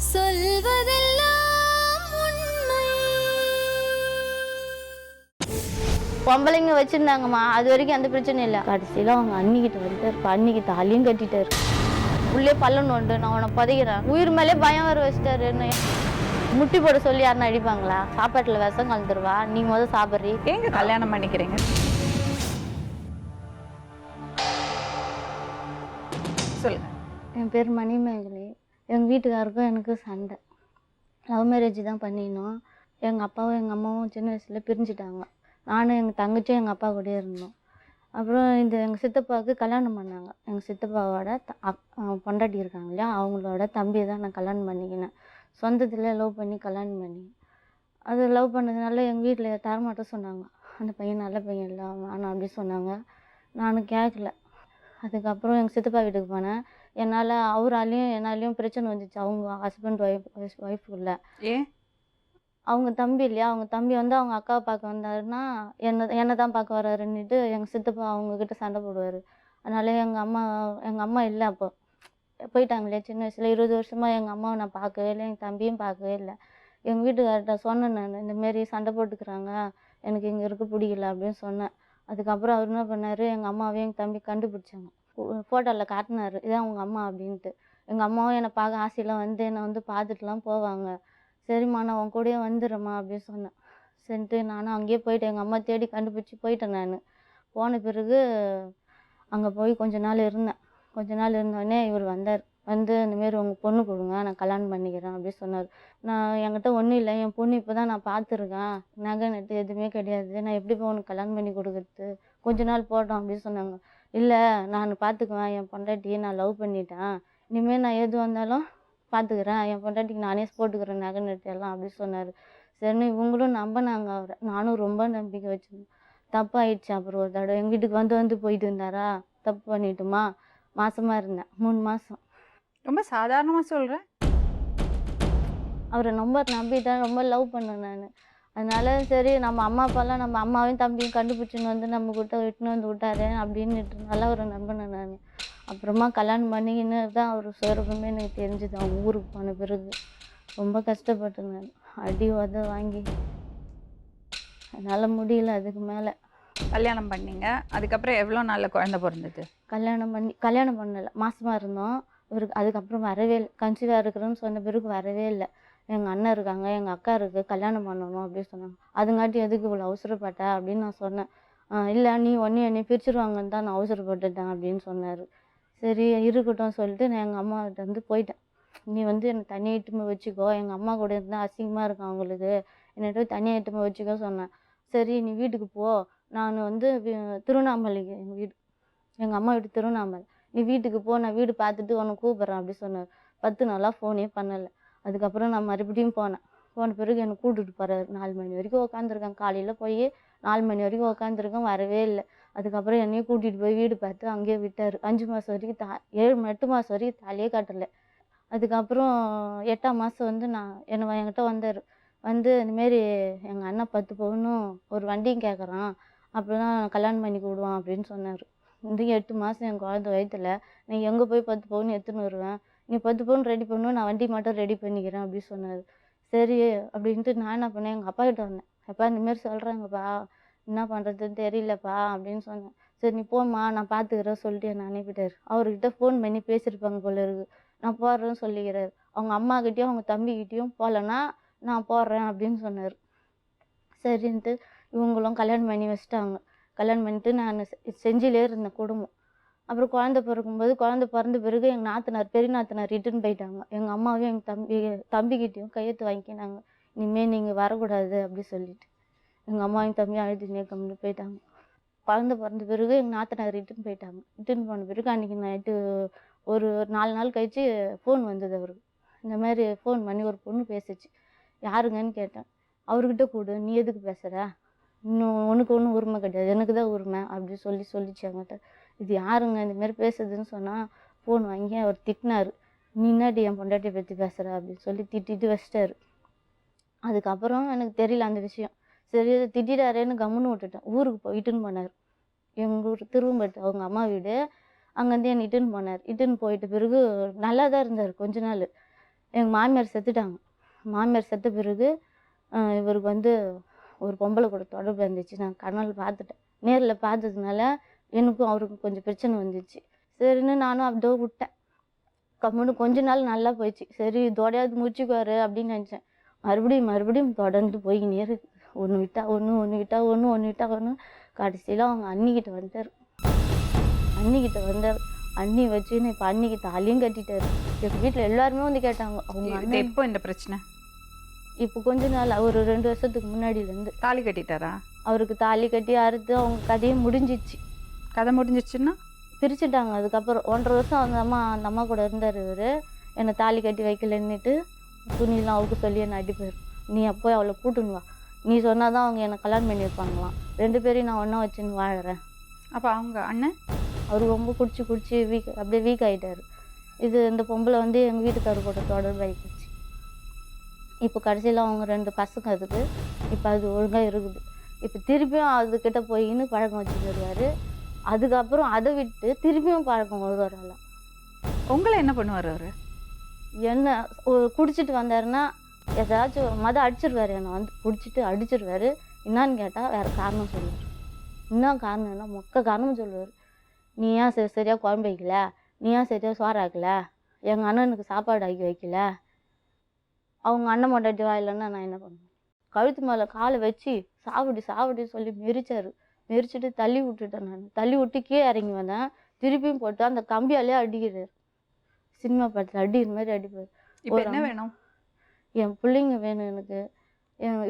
சொல்வதெல்லாம் உண்மை. பொம்பளைங்க வச்சிருந்தாங்கம்மா, அது வரைக்கும் எந்த பிரச்சனையும் இல்லை. கடைசியில் அவங்க அண்ணிக்கிட்ட வந்துட்டார். அன்னிக்கு தாலியும் கட்டிட்டாரு. உள்ளே பல்ல நோண்டு, நான் உன்னை புதைக்கிறேன், உயிர் மேலே பயம் வர வச்சுட்டாரு. என்ன முட்டி போட சொல்லி யாருன்னா அடிப்பாங்களா? சாப்பாட்டில் விஷம் கலந்துருவா, நீங்க முதல் சாப்பிட்றீ. ஏங்க கல்யாணம் பண்ணிக்கிறீங்க? சொல்லுங்க. என் பேர் மணிமேகலை. எங்கள் வீட்டுக்காருக்கும் எனக்கு சண்டை. லவ் மேரேஜ் தான் பண்ணினோம். எங்கள் அப்பாவும் எங்கள் அம்மாவும் சின்ன வயசில் பிரிஞ்சுட்டாங்க. நானும் எங்கள் தங்கச்சியும் எங்கள் அப்பா கூடயே இருந்தோம். அப்புறம் எங்கள் சித்தப்பாவுக்கு கல்யாணம் பண்ணாங்க. எங்கள் சித்தப்பாவோட பொண்டாட்டி இருக்காங்க இல்லையா, அவங்களோட தம்பியை தான் நான் கல்யாணம் பண்ணிக்கினேன். சொந்தத்தில் லவ் பண்ணி கல்யாணம் பண்ணி, அது லவ் பண்ணதுனால எங்கள் வீட்டில் தரமாட்டோம் சொன்னாங்க. அந்த பையன் நல்ல பையன் இல்லை வேணாம் அப்படி சொன்னாங்க. நானும் கேட்கல. அதுக்கப்புறம் எங்கள் சித்தப்பா வீட்டுக்கு போனேன். என்னாலையும் பிரச்சனை வந்துச்சு. அவங்க ஹஸ்பண்ட் ஒய்ஃபுக்குள்ள. ஏன்? அவங்க தம்பி இல்லையா, அவங்க தம்பி வந்து அவங்க அக்காவை பார்க்க வந்தாருன்னா என்னை தான் பார்க்க வர்றாருன்னுட்டு எங்கள் சித்தப்பா அவங்கக்கிட்ட சண்டை போடுவார். அதனால எங்கள் அம்மா இல்லை, அப்போ போயிட்டாங்களே சின்ன வயசில். 20 வருஷமாக எங்கள் அம்மாவை நான் பார்க்கவே இல்லை, எங்கள் தம்பியும் பார்க்கவே இல்லை. எங்கள் வீட்டுக்கார்ட்ட சொன்னேன் நான், இந்தமாரி சண்டை போட்டுக்கிறாங்க, எனக்கு இங்கே இருக்க பிடிக்கல அப்படின்னு சொன்னேன். அதுக்கப்புறம் அவர் என்ன பண்ணார், எங்கள் அம்மாவையும் எங்கள் தம்பி கண்டுபிடிச்சாங்க. ஃபோட்டோவில் காட்டினார், இதான் அவங்க அம்மா அப்படின்ட்டு. எங்கள் அம்மாவும் என்னை பார்க்க ஆசையெல்லாம் வந்து என்னை வந்து பார்த்துட்டுலாம் போவாங்க. சரிம்மா நான் உன் கூடயே வந்துடுறேம்மா அப்படின்னு சொன்னேன். சரின்ட்டு நானும் அங்கேயே போயிட்டேன். எங்கள் அம்மா தேடி கண்டுபிடிச்சி போயிட்டேன். நான் போன பிறகு அங்கே போய் கொஞ்ச நாள் இருந்தேன். கொஞ்ச நாள் இருந்தோடனே இவர் வந்தார். வந்து இந்தமாரி உங்கள் பொண்ணு கொடுங்க, நான் கல்யாணம் பண்ணிக்கிறேன் அப்படின்னு சொன்னார். நான் என்கிட்ட ஒன்றும் இல்லை, என் பொண்ணு இப்போ தான் நான் பார்த்துருக்கேன், நகை நட்டு எதுவுமே கிடையாது, நான் எப்படி போய் உனக்கு கல்யாணம் பண்ணி கொடுக்குறது, கொஞ்ச நாள் போட்டோம் அப்படின்னு சொன்னாங்க. இல்லை நான் பார்த்துக்குவேன், என் பொண்டாட்டியை நான் லவ் பண்ணிட்டேன், இனிமேல் நான் எது வந்தாலும் பார்த்துக்கிறேன், என் பொண்டாட்டிக்கு நானே போட்டுக்கிறேன் நகை நட்டு எல்லாம் அப்படின்னு சொன்னார். சரின்னு இவங்களும் நம்பினாங்க அவரை. நானும் ரொம்ப நம்பிக்கை வச்சுருந்தேன். தப்பாயிடுச்சு. அப்புறம் ஒரு தடவை எங்கள் வீட்டுக்கு வந்து போயிட்டு இருந்தாரா, தப்பு பண்ணிட்டுமா, மாசமாக இருந்தேன் 3 மாதம். ரொம்ப சாதாரணமாக சொல்கிறேன். அவரை ரொம்ப நம்பிட்டேன், ரொம்ப லவ் பண்ணேன் நான். அதனால சரி நம்ம அம்மா அப்பாலாம் நம்ம அம்மாவையும் தம்பியும் கண்டுபிடிச்சின்னு வந்து நம்ம கிட்ட விட்டுன்னு வந்து விட்டாரு அப்படின்னுட்டுனால அவரை நம்பினேன் நான். அப்புறமா கல்யாணம் பண்ணிக்கின்னு தான் அவர் சுயரூபமே எனக்கு தெரிஞ்சுது. அவங்க ஊருக்கு போன பிறகு ரொம்ப கஷ்டப்பட்டேன் நான், அடி உத வாங்கி. என்னால் முடியல அதுக்கு மேலே. கல்யாணம் பண்ணீங்க, அதுக்கப்புறம் எவ்வளோ நாளில் குழந்தை பிறந்தது? கல்யாணம் பண்ணலை, மாசமாக இருந்தோம். இவருக்கு அதுக்கப்புறம் வரவே இல்லை. கன்சீவாக இருக்கிறேன்னு சொன்ன பிறகு வரவே இல்லை. எங்கள் அண்ணன் இருக்காங்க, எங்கள் அக்கா இருக்குது, கல்யாணம் பண்ணணும் அப்படின்னு சொன்னாங்க. அதுங்காட்டி எதுக்கு இவ்வளோ அவசரப்பட்ட அப்படின்னு நான் சொன்னேன். இல்லை நீ என்னை பிரிச்சுருவாங்கன்னு தான் நான் அவசரப்பட்டுட்டேன் அப்படின்னு சொன்னார். சரி இருக்கட்டும் சொல்லிட்டு நான் எங்கள் அம்மாகிட்ட வந்து போயிட்டேன். நீ வந்து என்னை தனியாக இட்டுமை வச்சுக்கோ, எங்கள் அம்மா கூட இருந்தால் அசிங்கமாக இருக்கும் அவங்களுக்கு, என்னைட்டு தனியாக இட்டுமை வச்சுக்கோ சொன்னேன். சரி நீ வீட்டுக்கு போ, நான் வந்து திருவண்ணாமலைக்கு எங்கள் அம்மா வீட்டு திருவண்ணாமலை, நீ வீட்டுக்கு போ, நான் வீடு பார்த்துட்டு உனக்கு கூப்பிட்றேன் அப்படி சொன்னார். 10 நாளாக ஃபோனே பண்ணலை. அதுக்கப்புறம் நான் மறுபடியும் போன பிறகு என்னை கூட்டிகிட்டு போகிறாரு. 4 மணி வரைக்கும் உட்காந்துருக்கேன். காலையில் போய் 4 மணி வரைக்கும் உட்காந்துருக்கேன், வரவே இல்லை. அதுக்கப்புறம் என்னையும் கூட்டிகிட்டு போய் வீடு பார்த்து அங்கேயே விட்டார். 5 மாதம் வரைக்கும் 8 மாதம் வரைக்கும் தாலியே காட்டலை. அதுக்கப்புறம் 8ஆம் மாதம் வந்து என்கிட்ட வந்தார். வந்து இந்தமாரி எங்கள் அண்ணன் 10 பவுனும் ஒரு வண்டியும் கேட்குறான், அப்படி தான் கல்யாணம் பண்ணி கொடுவான் அப்படின்னு சொன்னார். இந்த 8 மாதம் என் குழந்தை வயிற்றுல, நீ எங்கே போய் 10 பவுன் எடுத்துன்னு வருவேன், நீ 10 பவுன் ரெடி பண்ணணும், நான் வண்டி மட்டும் ரெடி பண்ணிக்கிறேன் அப்படின்னு சொன்னார். சரி அப்படின்ட்டு நான் என்ன பண்ணேன், எங்கள் அப்பா கிட்ட வந்தேன். அப்பா இந்தமாரி சொல்கிறாங்கப்பா, என்ன பண்ணுறதுன்னு தெரியலப்பா அப்படின்னு சொன்னேன். சரி நீ போம்மா நான் பார்த்துக்கிறேன் சொல்லிட்டு என்னை அனுப்பிட்டார். அவர்கிட்ட ஃபோன் பண்ணி பேசியிருப்பாங்க போல இருக்கு. நான் போடுறேன்னு சொல்லிக்கிறார். அவங்க அம்மாக்கிட்டேயும் அவங்க தம்பிக்கிட்டேயும் போகலன்னா நான் போடுறேன் அப்படின்னு சொன்னார். சரின்ட்டு இவங்களும் கல்யாணம் பண்ணி வச்சுட்டாங்க. கல்யாணம் பண்ணிட்டு நான் செஞ்சிலே இருந்தேன் குடும்பம். அப்புறம் குழந்தை பிறந்த பிறகு எங்கள் நாத்தனார், பெரிய நாத்தனார் ரிட்டர்ன் போயிட்டாங்க. எங்கள் அம்மாவையும் எங்கள் தம்பிக்கிட்டேயும் கையெழுத்து வாங்கிக்கினாங்க, இனிமேல் நீங்கள் வரக்கூடாது அப்படி சொல்லிட்டு. எங்கள் அம்மாவையும் தம்பியும் அழுதுனே கம்மிட்டு போயிட்டாங்க. குழந்தை பிறந்த பிறகு எங்கள் நாத்தனார் ரிட்டர்ன் போயிட்டாங்க. ரிட்டர்ன் போன பிறகு அன்றைக்கி நைட்டு ஒரு 4 நாள் கழித்து ஃபோன் வந்தது அவருக்கு. இந்த மாதிரி ஃபோன் பண்ணி ஒரு பொண்ணு பேசிச்சு. யாருங்கன்னு கேட்டேன். அவர்கிட்ட கூடு, நீ எதுக்கு பேசுகிற, இன்னும் உனக்கு ஒன்றும் உரிமை கிடையாது, எனக்கு தான் உரிமை அப்படி சொல்லிச்சு அவங்ககிட்ட. இது யாருங்க இந்தமாரி பேசுதுன்னு சொன்னால் ஃபோன் வாங்கி அவர் திட்டினார். நீ என்னாடி என் பொண்டாட்டியை பற்றி பேசுகிற அப்படின்னு சொல்லி திட்டிட்டு வச்சிட்டாரு. அதுக்கப்புறம் எனக்கு தெரியல அந்த விஷயம். சரி திட்டாரேன்னு கம்முன்னு விட்டுட்டேன். ஊருக்கு போயிட்டுன்னு போனார். எங்கள் ஊர் திருவம்பட்டு அவங்க அம்மா வீடு, அங்கேருந்து என்னை இட்டுன்னு போனார். இட்டுன்னு போயிட்ட பிறகு நல்லா தான் இருந்தார் கொஞ்ச நாள். எங்கள் மாமியார் செத்துட்டாங்க. மாமியார் செத்த பிறகு இவருக்கு வந்து ஒரு பொம்பளை கூட தொடர்பு இருந்துச்சு. நான் கண்ணால் பார்த்துட்டேன். நேரில் பார்த்ததுனால எனக்கும் அவருக்கும் கொஞ்சம் பிரச்சனை வந்துச்சு. சரின்னு நானும் அப்படியே விட்டேன். கம்முன்னு கொஞ்ச நாள் நல்லா போயிடுச்சு. சரி இதோடையாவது முடிச்சுக்குவாரு அப்படின்னு நினச்சேன். மறுபடியும் தொடர்ந்து போய்க்கினே இருக்கு. ஒன்று விட்டா ஒன்று, ஒன்று விட்டா ஒன்று, ஒன்று விட்டா ஒன்று. கடைசியில் அவங்க அண்ணிக்கிட்ட வந்தார். அண்ணி வச்சுன்னு இப்போ அன்னிக்கு தாலியும் கட்டிட்டாரு. எங்கள் வீட்டில் எல்லாருமே வந்து கேட்டாங்க அவங்க அண்ணன். எப்போ இந்த பிரச்சனை? இப்போ கொஞ்ச நாள் ஒரு 2 வருஷத்துக்கு முன்னாடியிலேருந்து. தாலி கட்டிட்டாரா? அவருக்கு தாலி கட்டி அறுத்து அவங்க கதையும் முடிஞ்சிச்சு. கதை முடிஞ்சிச்சுன்னா பிரிச்சுட்டாங்க. அதுக்கப்புறம் 1.5 வருஷம் அந்த அம்மா கூட இருந்தார் இவர். என்னை தாலி கட்டி வைக்கலன்னுட்டு துணியெல்லாம் அவுக்க சொல்லி என்னை அடிப்பார். நீ அப்போ அவளை கூட்டுன்னு வா, நீ சொன்னால் தான் அவங்க என்னை கல்யாணம் பண்ணி வைப்பாங்களாம். 2 பேரையும் நான் ஒன்றா வச்சுன்னு வாழறேன். அப்போ அவங்க அண்ணன் அவர் ரொம்ப குடிச்சு அப்படியே வீக் ஆகிட்டார். இந்த பொம்பளை வந்து எங்கள் வீட்டுக்காரர் கூட தொடர்பு ஆகிடுச்சு. இப்போ கடைசியில் அவங்க 2 பசங்க அதுக்கு. இப்போ அது ஒழுங்காக இருக்குது. இப்போ திருப்பியும் அதுக்கிட்ட போயின்னு பழக்கம் வச்சுட்டு வருவார். அதுக்கப்புறம் அதை விட்டு திருப்பியும் பழக்கம் வருவாரால. உங்களை என்ன பண்ணுவார் அவர்? என்ன குடிச்சிட்டு வந்தாருன்னா ஏதாச்சும் அடிச்சிருவார். என்னை வந்து குடிச்சிட்டு அடிச்சிருவார். என்னான்னு கேட்டால் வேறு காரணம் சொல்லுவார். என்ன காரணம்னா மொக்க காரணம் சொல்லுவார். நீ ஏன் சரியாக குழம்பு வைக்கல, நீ ஏன் சரியாக சோறு ஆக்கல, எங்கள் அண்ணனுக்கு சாப்பாடு ஆக்கி வைக்கல, அவங்க அண்ணன் மொண்டாட்டி வாயிலன்னா நான் என்ன பண்ணுவேன்? கழுத்து மேலே காலை வச்சு சாப்பிடு சொல்லி மெரிச்சிட்டு தள்ளி விட்டுட்டேன். நான் தள்ளி விட்டு கீழே இறங்கி வந்தேன். திருப்பியும் போட்டு அந்த கம்பியாலே அடிக்கிறார். சினிமா படத்தில் அடிக்கிற மாதிரி அடிப்பார். இப்போ என்ன வேணும்? என் பிள்ளைங்க வேணும் எனக்கு.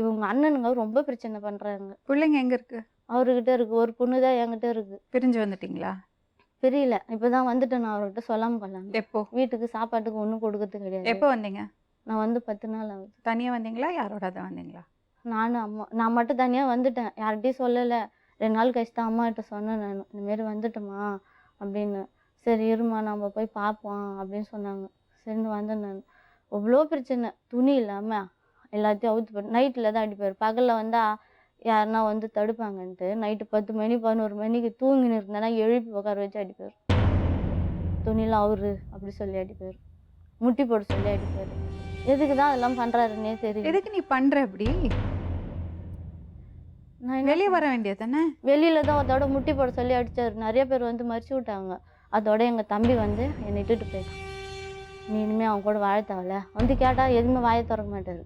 இவங்க அண்ணனுங்க ரொம்ப பிரச்சனை பண்ணுறாங்க. பிள்ளைங்க எங்கே இருக்குது? அவர்கிட்ட இருக்குது. ஒரு பொண்ணு தான் என்கிட்ட இருக்குது. பிரிஞ்சு வந்துட்டிங்களா? தெரியல, இப்போ தான் வந்துட்டு நான் அவர்கிட்ட சொல்லாமல் பண்ணலாம். எப்போ? வீட்டுக்கு சாப்பாட்டுக்கு ஒன்றும் கொடுக்கறது கிடையாது. எப்போ வந்தீங்க? நான் வந்து 10 நாள் ஆகுது. தனியாக வந்தீங்களா யாரோட தான் வந்தீங்களா? நானும் அம்மா. நான் மட்டும் தனியாக வந்துட்டேன், யார்கிட்டையும் சொல்லலை. 2 நாள் கழிச்சு தான் அம்மாகிட்ட சொன்னேன். நான் இந்தமாரி வந்துட்டேம்மா அப்படின்னு. சரி இருமா நம்ம போய் பார்ப்போம் அப்படின்னு சொன்னாங்க. சரின்னு வந்தேன் நான். அவ்வளோ பிரச்சனை. துணி இல்லாமல் எல்லாத்தையும் அவுத்து போட்டு நைட்டில் தான் அடிப்பார். பகலில் வந்தால் யாருன்னா வந்து தடுப்பாங்கன்ட்டு நைட்டு 10 மணி 11 மணிக்கு தூங்கின்னு இருந்தானா எழுப்பி உட்கார வச்சு அடிப்பார். துணியெல்லாம் அவரு அப்படி சொல்லி அடிப்பார். முட்டி போட சொல்லி அடிப்பார். எதுக்கு தான் அதெல்லாம் பண்ணுறாருன்னே தெரியும். எதுக்கு நீ பண்ணுற அப்படி? நான் வெளியே வர வேண்டியது தானே? வெளியில் தான் அதோட முட்டி போட சொல்லி அடித்தார். நிறைய பேர் வந்து மறிச்சு விட்டாங்க. அதோட எங்கள் தம்பி வந்து என்னை இட்டுட்டு போயிட்டான். நீ இனிமேல் அவன் கூட வாழ தேவையில்ல. வந்து கேட்டால் எதுவுமே வாயை திறக்க மாட்டார்.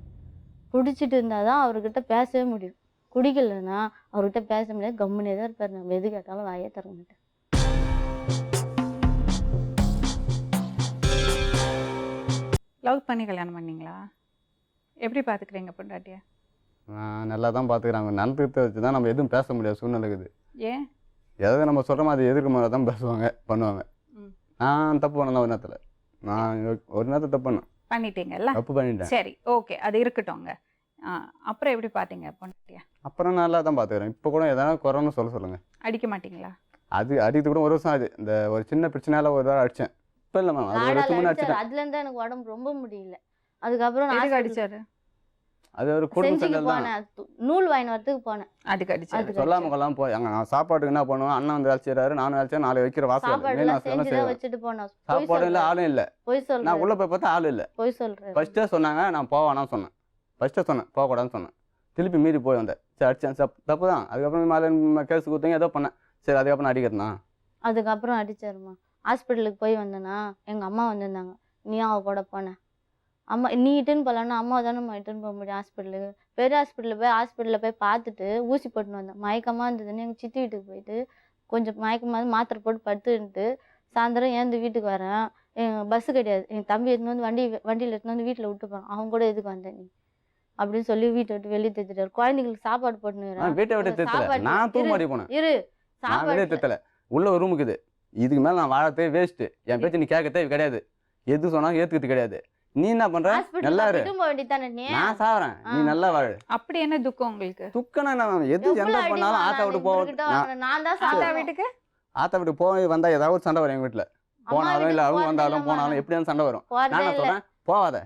குடிச்சிட்டு இருந்தால் தான் அவர்கிட்ட பேசவே முடியும். குடிக்கலைன்னா அவர்கிட்ட பேச முடியாது. கம்முனே தான் இருப்பார். நம்ம எது கேட்டாலும் வாயே திறக்க மாட்டேன். லவ் பண்ணி கல்யாணம் பண்ணீங்களா? எப்படி பார்த்துக்கிறீங்க பொண்டாட்டிய? நான் நல்லா தான் பார்த்துக்கிறாங்க. நடந்துக்கிறத வச்சு தான் நம்ம எதுவும் பேச முடியாது சூழ்நிலை இருக்குது. ஏன்? எதாவது நம்ம சொல்கிறோமோ அது எதிர்க்க மாதிரி தான் பேசுவாங்க பண்ணுவாங்க. நான் தப்பு பண்ணேன் ஒரு நேரத்தில். நான் ஒரு நேரத்தில் தப்பு பண்ணிட்டீங்கல்ல? தப்பு பண்ணிட்டேன். சரி ஓகே, அது இருக்கட்டும்ங்க. அப்புறம் எப்படி பார்த்தீங்க பொண்டாட்டிய? அப்புறம் நல்லா தான் பார்த்துக்கிறேன். இப்போ கூட எதனா குறைன்னு சொல்லுங்கள். அடிக்க மாட்டீங்களா? அது அடிக்கிறது கூட 1 வருஷம் ஆகுது. இந்த ஒரு சின்ன பிரச்சனையால் ஒரு தடவை அடித்தேன். இப்போ இல்லை மேம், அது 1 வருஷம் முன்னே அடிச்சிட்டேன். அதுலேருந்து எனக்கு உடம்பு ரொம்ப முடியல. அதுக்கப்புறம் எதுக்கு அடிச்சாரு? அது ஒரு குடும்ப சண்டை தான். நூல் வாங்கி வரதுக்கு போனேன். அதுக்கு அடிச்சாரு. சொல்லாமல் கொள்ளாமல் போய் அங்கே நான் சாப்பாட்டுக்கு என்ன பண்ணுவேன், அண்ணன் வந்து வேலை செய்கிறாரு, நானும் வேலை செய்யறேன். 4 வைக்கிற வாசல் வச்சுட்டு போனேன். சாப்பாடு இல்லை, ஆளும் இல்லை. போய் சொல்றேன். நான் உள்ளே போய் பார்த்தா ஆள் இல்லை. போய் சொல்கிறேன். ஃபஸ்ட்டே சொன்னாங்க, நான் போவேனான்னு சொன்னேன். ஃபஸ்ட்டே சொன்னேன் போகக்கூடாதுன்னு சொன்னேன். திருப்பி மீறி போய் வந்தேன். சரி அடித்தேன், தப்பு தான். அதுக்கப்புறம் மேலே கேஸ் கொடுத்தீங்க, ஏதோ பண்ணேன். சரி அதுக்கப்புறம் அடிக்கிறேன்னா அதுக்கப்புறம் அடிச்சாருமா. ஹாஸ்பிட்டலுக்கு போய் வந்தேன்னா எங்கள் அம்மா வந்திருந்தாங்க. நீ அவ கூட போனேன். அம்மா நீ இட்டுன்னு போகலான்னா அம்மா தானேம்மா இட்டுன்னு போக முடியும் ஹாஸ்பிட்டலுக்கு. பெரிய ஹாஸ்பிட்டலில் போய் பார்த்துட்டு ஊசி போட்டுன்னு வந்தேன். மயக்கமாக இருந்ததுன்னு எங்கள் சித்தி வீட்டுக்கு போயிட்டு கொஞ்சம் மயக்கமாக மாத்திரை போட்டு படுத்துட்டு சாயந்தரம் ஏந்து வீட்டுக்கு வரேன். எங்கள் பஸ்ஸு கிடையாது. எங்கள் தம்பி எடுத்துன்னு வந்து வண்டியில் எடுத்துன்னு வந்து வீட்டில் விட்டுப்பான். அவங்க கூட எதுக்கு வந்தேன் நீ அப்படின்னு சொல்லி வீட்டை விட்டு வெளியே தேத்திட்டாரு. குழந்தைங்களுக்கு சாப்பாடு போட்டுன்னு வீட்டை விட்டு தெரியல. நான் தூமாடி போனேன். சாப்பாடு தெரியல. உள்ள ஒரு ரூம் இருக்குது. இதுக்கு மேலே நான் வாழத்தே வேஸ்ட்டு. என் பேச்சு நீ கேட்கத்தே கிடையாது. எது சொன்னாலும் ஏற்றுக்கிறது கிடையாது. நீ என்ன பண்ற? நல்லா இரு. நான் சாவறேன், நீ நல்லா வாழு. அப்படி என்ன துக்கம் உங்களுக்கு? துக்கம்னா நான் எது எந்த பண்ணாலும் ஆத்தா விட்டு போவேன். ஆத்தா விட்டு போய் வந்தா ஏதாவது சண்டை வரும் எங்க வீட்டுல. போனாலும் இல்லை அவங்க வந்தாலும் போனாலும் எப்படியாலும் சண்டை வரும். நான் சொல்றேன் போவாத.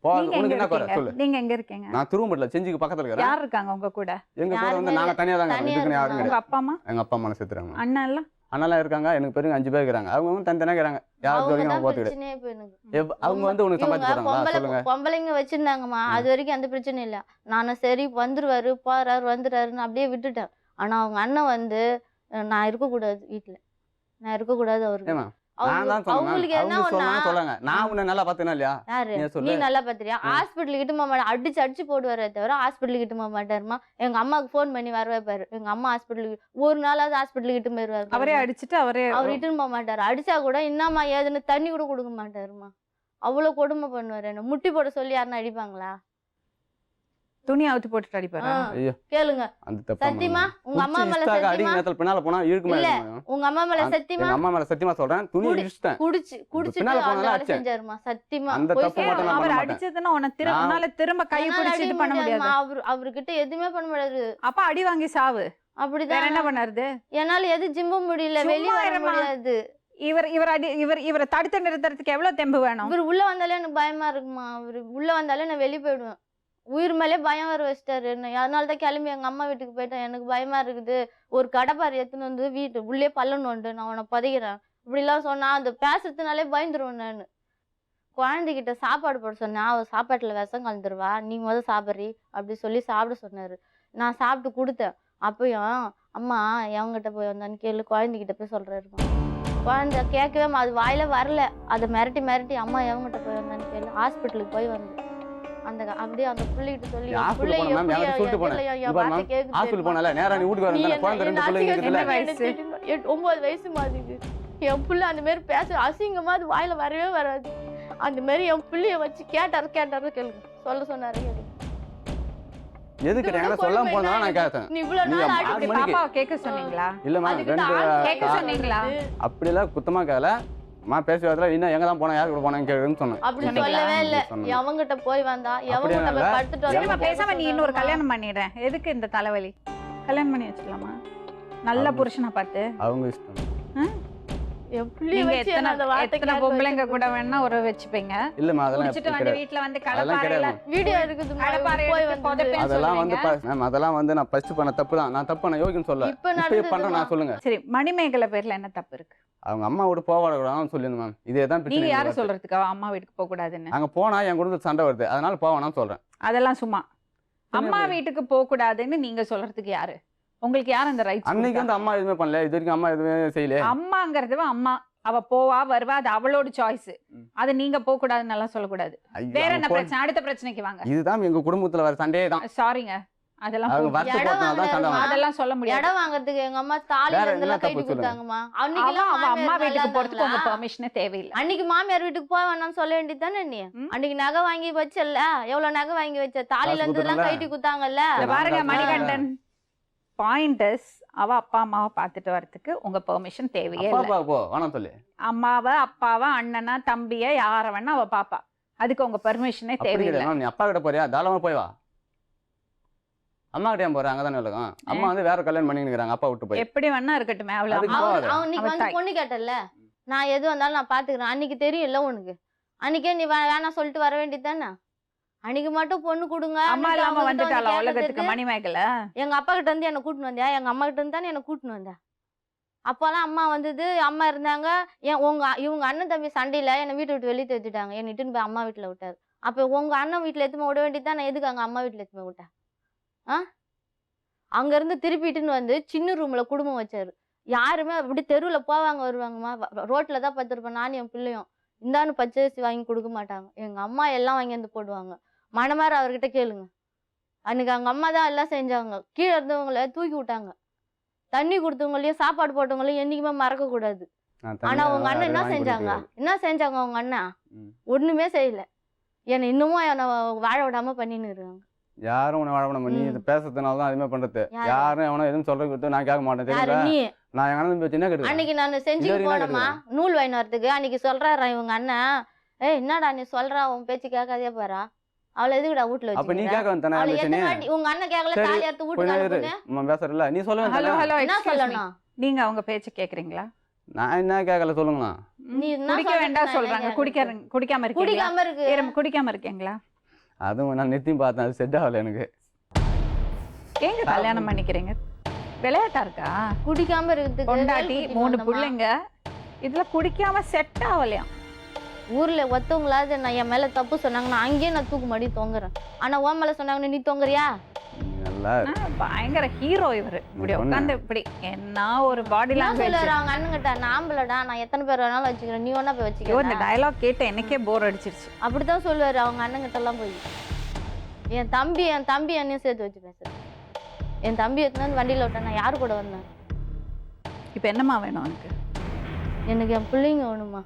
உனக்கு என்ன குறை சொல்லு. நீங்க எங்க இருக்கீங்க? நான் திரும்பல செஞ்சுக்கு பக்கத்துல இருக்கேன். யார் இருக்காங்க உங்க கூட? எங்க கூட வந்து நாங்க தனியா தாங்க. இதுக்கு யாரும் உங்க அப்பா அம்மா? எங்க அப்பா அம்மா செத்துறாங்க. அண்ணா எல்லாம் அண்ணெல்லாம் இருக்காங்க, எனக்கு பெருங்க 5 பேர் இருக்கிறாங்க. அவங்க தனித்தனியாக இருக்கிறாங்க, யாருக்கு அவங்க வரைக்கும் தான் அவங்க போத்துக்கிட்டு. பிரச்சனையே இப்போ எனக்கு. அவங்க வந்து உனக்கு சம்பாதிச்சு போறாங்களா சொல்லுங்க. பொம்பளைங்க வச்சிருந்தாங்கம்மா, அது வரைக்கும் எந்த பிரச்சனையும் இல்லை. நானும் சரி வந்துருவாரு போறாரு வந்துடுறாருன்னு அப்படியே விட்டுட்டேன். ஆனா அவங்க அண்ணன் வந்து நான் இருக்கக்கூடாது வீட்டுல, நான் இருக்கக்கூடாது அவருக்கு. ஏமா நான் தான் சொன்னேன், அவங்களுக்கு என்ன அவங்க ஒண்ணா சொன்னாங்க சொல்லுங்க. நான் உன்னை நல்லா பார்த்தேனா இல்லையா? யாரு நீ நீ சொல்லு. நல்லா பாத்திரியா? ஹாஸ்பிட்டலுக்கு கிட்ட மாட்டா, அடிச்சு போடுவாரே தவிர ஹாஸ்பிட்டலுக்கு கிட்ட மாட்டாருமா. எங்க அம்மாவுக்கு ஃபோன் பண்ணி வர வைப்பாரு. எங்க அம்மா ஹாஸ்பிட்டலுக்கு ஒரு நாளாவது ஹாஸ்பிட்டலுக்கு கிட்ட போயிருவாரு. அவரே அடிச்சுட்டு அவரே அவர் இட்டுன்னு போக மாட்டாரு. அடிச்சா கூட என்னம்மா ஏதுன்னு தண்ணி கூட கொடுக்க மாட்டாருமா. அவ்வளவு கொடுமை பண்ணுவாரு. என்ன முட்டி போட சொல்லி யாருன்னா அடிப்பாங்களா? துணி அவுத்து போட்டுட்டு அடிப்பாரா? ஐயோ கேளுங்க அந்த தப்பு சத்தியமா உங்க அம்மா மேல சத்தியமா அடிங்க நேரத்துல பின்னால போனா இழுக்குமா? இல்ல உங்க அம்மா மேல சத்தியமா எங்க அம்மா மேல சத்தியமா சொல்றேன், துணி இடிச்சிட்டேன். குடிச்சிட்டு பின்னால அந்த போனாலும் வேலை அடிச்சேன். செஞ்சாருமா சத்தியமா. அந்த போய் தப்பு சேர- மட்டும் நான் அவர் பண்ண மாட்டேன். அடிச்சதுன்னா உன்னால திரும்ப கையை என்னால பிடிச்சிட்டு அடிக்க பண்ண முடியாது. முடியாதும்மா. அவர்கிட்ட எதுவுமே பண்ண முடியாது. அப்ப அடி வாங்கி சாவு. வேற அப்படிதான் என்ன பண்ணாரு? என்னால எது ஜிம்ப முடியல, சும்மா வெளிய வர இருமா. முடியாது. இவரை தடுத்து நிறுத்துறதுக்கு எவ்வளவு தெம்பு வேணும்? இவர் உள்ள வந்தாலே எனக்கு பயமா இருக்குமா. அவரு உள்ள வந்தாலே நான் வெளியே போயிடுவேன். உயிர் மேலே பயம் வர வச்சிட்டாரு என்ன. அதனால தான் கிளம்பி எங்க அம்மா வீட்டுக்கு போயிட்டேன். எனக்கு பயமா இருக்குது. ஒரு கடப்பாரி எடுத்துன்னு வந்து வீட்டு உள்ளே பல்லணுண்டு, நான் உன்னை புதைக்கிறேன் இப்படிலாம் சொன்னா அந்த பேசுறதுனாலே பயந்துருவேன் நான். குழந்தைகிட்ட சாப்பாடு போட சொன்னேன். அவ சாப்பாட்டுல விஷம் கலந்துருவா, நீ முதல் சாப்பிட்றி அப்படி சொல்லி சாப்பிட சொன்னாரு. நான் சாப்பிட்டு கொடுத்தேன். அப்பயும் அம்மா எவங்கிட்ட போய் வந்தான்னு கேளு, குழந்தைகிட்ட போய் சொல்றாருமா. குழந்தை கேட்கவே அது வாயில வரல. அதை மிரட்டி அம்மா எவங்கிட்ட போய் வந்தான்னு கேளு. ஹாஸ்பிட்டலுக்கு போய் வந்து அந்த அப்படியே அந்த பிள்ளைகிட்ட சொல்லி ஹாஸ்பிட்டல் போன மேம், யாரும் சொல்லிட்டு போனேன். இப்ப மேம் ஹாஸ்பிட்டல் போனல நேரா நீ வீட்டுக்கு வரணும். குழந்தை 2 பிள்ளைங்க இருக்குல்ல. 9 வயசு மாதிரி என் பிள்ளை அந்த மாதிரி பேச அசிங்கமா அது வாயில வரவே வராது. அந்த மாதிரி என் பிள்ளைய வச்சு கேட்டாரு கேளுங்க, சொல்ல சொன்னாரு கேளுங்க. எதுக்கு என்கிட்ட சொல்லாம போனா நான் கேட்டேன். நீ இவ்வளவு நாள் ஆடி பாப்பாவை கேட்க சொன்னீங்களா? இல்ல மேம் கேட்க சொன்னீங்களா? அப்படி எல்லாம் குத்தமா கேட்கல. பேசி வரதுல இன்னும் எங்க தான் போனா யார் கூட போனான்னு கேக்குறேன்னு சொன்னேன். அப்படி சொல்லவே இல்ல. எவங்கிட்ட போய் வந்தா எவங்கிட்ட போய் படுத்துட்டு சரிம்மா, பேசாம நீ இன்னொரு கல்யாணம் பண்ணிடுறேன். எதுக்கு இந்த தலைவலி? கல்யாணம் பண்ணி வச்சுக்கலாமா நல்ல புருஷனை பார்த்து? அவங்க இஷ்டம். நீங்க எத்தனை பொம்பளைங்க கூட வேணா ஒரு வச்சுப்பீங்க. இல்லம்மா அதெல்லாம் குடிச்சிட்டு வந்து வீட்ல வந்து கடப்பாறையில வீடியோ இருக்குது போய் வந்து அதெல்லாம் வந்து மேம் அதெல்லாம் வந்து நான் ஃபர்ஸ்ட் பண்ண தப்பு தான். நான் தப்பு நான் யோகின்னு சொல்ல. இப்போ பண்றேன் நான் சொல்லுங்க. சரி, மணிமேகலை பேர்ல என்ன தப்பு இருக்கு? அவங்க அம்மா வீட்டு போகக்கூடாதுன்னு சொல்லிருந்தேன் மேம். இதே தான் பிரச்சனை. நீங்க யாரை சொல்றதுக்கு அவ அம்மா வீட்டுக்கு போக கூடாதுன்னு? அங்க போனா என் குடும்பத்துல சண்டை வருது, அதனால போவேனான்னு சொல்றேன். அதெல்லாம் சும்மா. அம்மா வீட்டுக்கு போக கூடாதுன்னு நீங்க சொல்றதுக்கு யாரு? உங்களுக்கு யார் அந்த ரைட்? அன்னைக்கு வந்து அம்மா எதுவுமே பண்ணல, இது வரைக்கும் அம்மா எதுவுமே செய்யல. அம்மாங்கிறது அம்மா, அவ போவா வருவா, அது அவளோட சாய்ஸ். அது நீங்க போக கூடாதுன்னு எல்லாம் சொல்லக்கூடாது. வேற என்ன பிரச்சனை? அடுத்த பிரச்சனைக்கு வாங்க. இதுதான் எங்க குடும்பத்துல வர சண்டையே தான். சாரிங்க, அதெல்லாம் அதெல்லாம் சொல்ல முடியாது. இடம் வாங்குறதுக்கு எங்க அம்மா தாலில இருந்தெல்லாம் கைட்டி கொடுத்தாங்கம்மா. அன்னைக்கு அவ அம்மா வீட்டுக்கு போறதுக்கு உங்க பெர்மிஷனே தேவையில்லை. அன்னைக்கு மாமியார் வீட்டுக்கு போக வேணாம்னு சொல்ல வேண்டியதானே நீ? அன்னைக்கு நகை வாங்கி வச்சல, எவ்வளவு நகை வாங்கி வச்ச, தாலில இருந்து எல்லாம் கைட்டி கொடுத்தாங்கல்ல. பாருங்க மணிகண்டன், பாயிண்ட் இஸ் அவ அப்பா அம்மாவை பார்த்துட்டு வரதுக்கு உங்க பெர்மிஷன் தேவையே இல்லை. அம்மாவை அப்பாவை அண்ணனா தம்பிய யார வேணா அவ பாப்பா, அதுக்கு உங்க பெர்மிஷனே தேவையில்லை. நீ அப்பா கிட்ட போறியா? தாராளமா போய் வா. அம்மா கிட்ட ஏன் போற? அங்கதானே இருக்கும். அம்மா வந்து வேற கல்யாணம் பண்ணிக்கிறாங்க, அப்பா விட்டு போய். எப்படி வேணா இருக்கட்டும். அவனுக்கு வந்து பொண்ணு கேட்டல, நான் எது வந்தாலும் நான் பாத்துக்கிறேன். அன்னைக்கு தெரியும்ல உனக்கு. அன்னைக்கே நீ வேணா சொல்லிட்டு வர வேண்டியதானே. அன்னைக்கு மட்டும் பொண்ணு கொடுங்க. அம்மா இல்லாம வந்துட்டாளா உலகத்துக்கு மணிமேகலை? எங்க அப்பா கிட்ட இருந்து என்ன கூட்டின்னு வந்தியா? எங்க அம்மா கிட்ட இருந்து தானே என்ன கூட்டின்னு வந்தா. அப்பெல்லாம் அம்மா வந்தது, அம்மா இருந்தாங்க. இவங்க அண்ணன் தம்பி சண்டையில என்னை வீட்டை விட்டு வெளியே தேத்திட்டாங்க. என்னை இட்டுன்னு போய் அம்மா வீட்டுல விட்டாரு. அப்ப உங்க அண்ணன் வீட்டுல எத்துமே விட வேண்டியதான், நான் எதுக்கு அங்க அம்மா வீட்டுல எத்துமே விட்டேன்? அங்க இருந்து திருப்பிட்டுன்னு வந்து சின்ன ரூம்ல குடும்பம் வச்சாரு. யாருமே அப்படி தெருவுல போவாங்க வருவாங்கம்மா, ரோட்ல தான் பார்த்துருப்பேன் நானும் என் பிள்ளையும். இந்தான்னு பச்சரிசி வாங்கி கொடுக்க மாட்டாங்க. எங்க அம்மா எல்லாம் வாங்கி வந்து போடுவாங்க. மனமாரி அவர்கிட்ட கேளுங்க. அன்னைக்கு அவங்க அம்மா தான் எல்லாம் செஞ்சாங்க. கீழே இருந்தவங்கள தூக்கி விட்டாங்க. தண்ணி கொடுத்தவங்களையும் சாப்பாடு போட்டவங்களையும் என்னைக்குமே மறக்க கூடாது. ஆனா உங்க அண்ணன் என்ன செஞ்சாங்க? உங்க அண்ணன் ஒண்ணுமே செய்யல. என்னை இன்னமும் என்னை வாழ விடாம பண்ணின்னு இருக்காங்க. யாரும் உன்னை வாழ விடாம, நீ இது பேசுறதுனாலதான் அதுமே பண்றது. யாரும் எவனோ எதுவும் சொல்றது நான் கேட்க மாட்டேன். நான் எங்க அண்ணன் என்ன கேட்டு அன்னைக்கு நான் செஞ்சு போனோமா நூல் வாங்கி வரதுக்கு. அன்னைக்கு சொல்றாரா இவங்க அண்ணன், என்னடா நீ சொல்றா, உன் பேச்சு கேட்காதே பாரா, அவளை எதுக்குடா வீட்டுல வச்சு? நீ கேட்க வந்தானே உங்க அண்ணன் கேட்கல, தாலி அறுத்து வீட்டுக்கு பேசுறல நீ சொல்லுங்க. ஹலோ ஹலோ, என்ன சொல்லணும்? நீங்க அவங்க பேச்சு கேக்குறீங்களா? நான் என்ன கேட்கல சொல்லுங்களா? நீ குடிக்க வேண்டாம் சொல்றாங்க. குடிக்காம இருக்கீங்களா? அதுவும் நான் நித்தியும் பார்த்தேன், அது செட் ஆகல எனக்கு. ஏங்க கல்யாணம் பண்ணிக்கிறீங்க? விளையாட்டா இருக்கா? குடிக்காம இருக்கிறதுக்கு பொண்டாட்டி வேல் 3 குத்திட்டு பிள்ளைங்க, இதுல குடிக்காம செட் ஆகலையாம். ஊர்ல ஒத்தவங்களாவது நான் என் மேல தப்பு சொன்னாங்கன்னா அங்கேயே நான் தூக்கு மாடி தொங்குறேன். ஆனா உன் மேல சொன்னாங்கன்னு நீ தொங்குறியா? நல்லா பயங்கர ஹீரோ இவரு. இப்படி பொண்ணு. உட்காந்து இப்படி என்ன ஒரு பாடி என்ன லாங்குவேஜ். சொல்லுவாரு அவங்க அண்ணங்கிட்ட, நான் ஆம்பளடா, நான் எத்தனை பேர் வேணாலும் வச்சுக்கிறேன், நீ ஒன்னா போய் ஐயோ, இந்த வச்சுக்கிறேன். டயலாக் கேட்டு எனக்கே போர் அடிச்சிருச்சு. அப்படித்தான் சொல்லுவாரு அவங்க அண்ணங்கிட்ட எல்லாம் போய். என் தம்பி என்னையும் சேர்த்து வச்சு பேசுறேன். என் தம்பி எடுத்துன்னு வண்டியில விட்டேன், நான் யாரு கூட வந்தேன்? இப்ப என்னம்மா வேணும் உனக்கு? எனக்கு என் பிள்ளைங்க வேணுமா?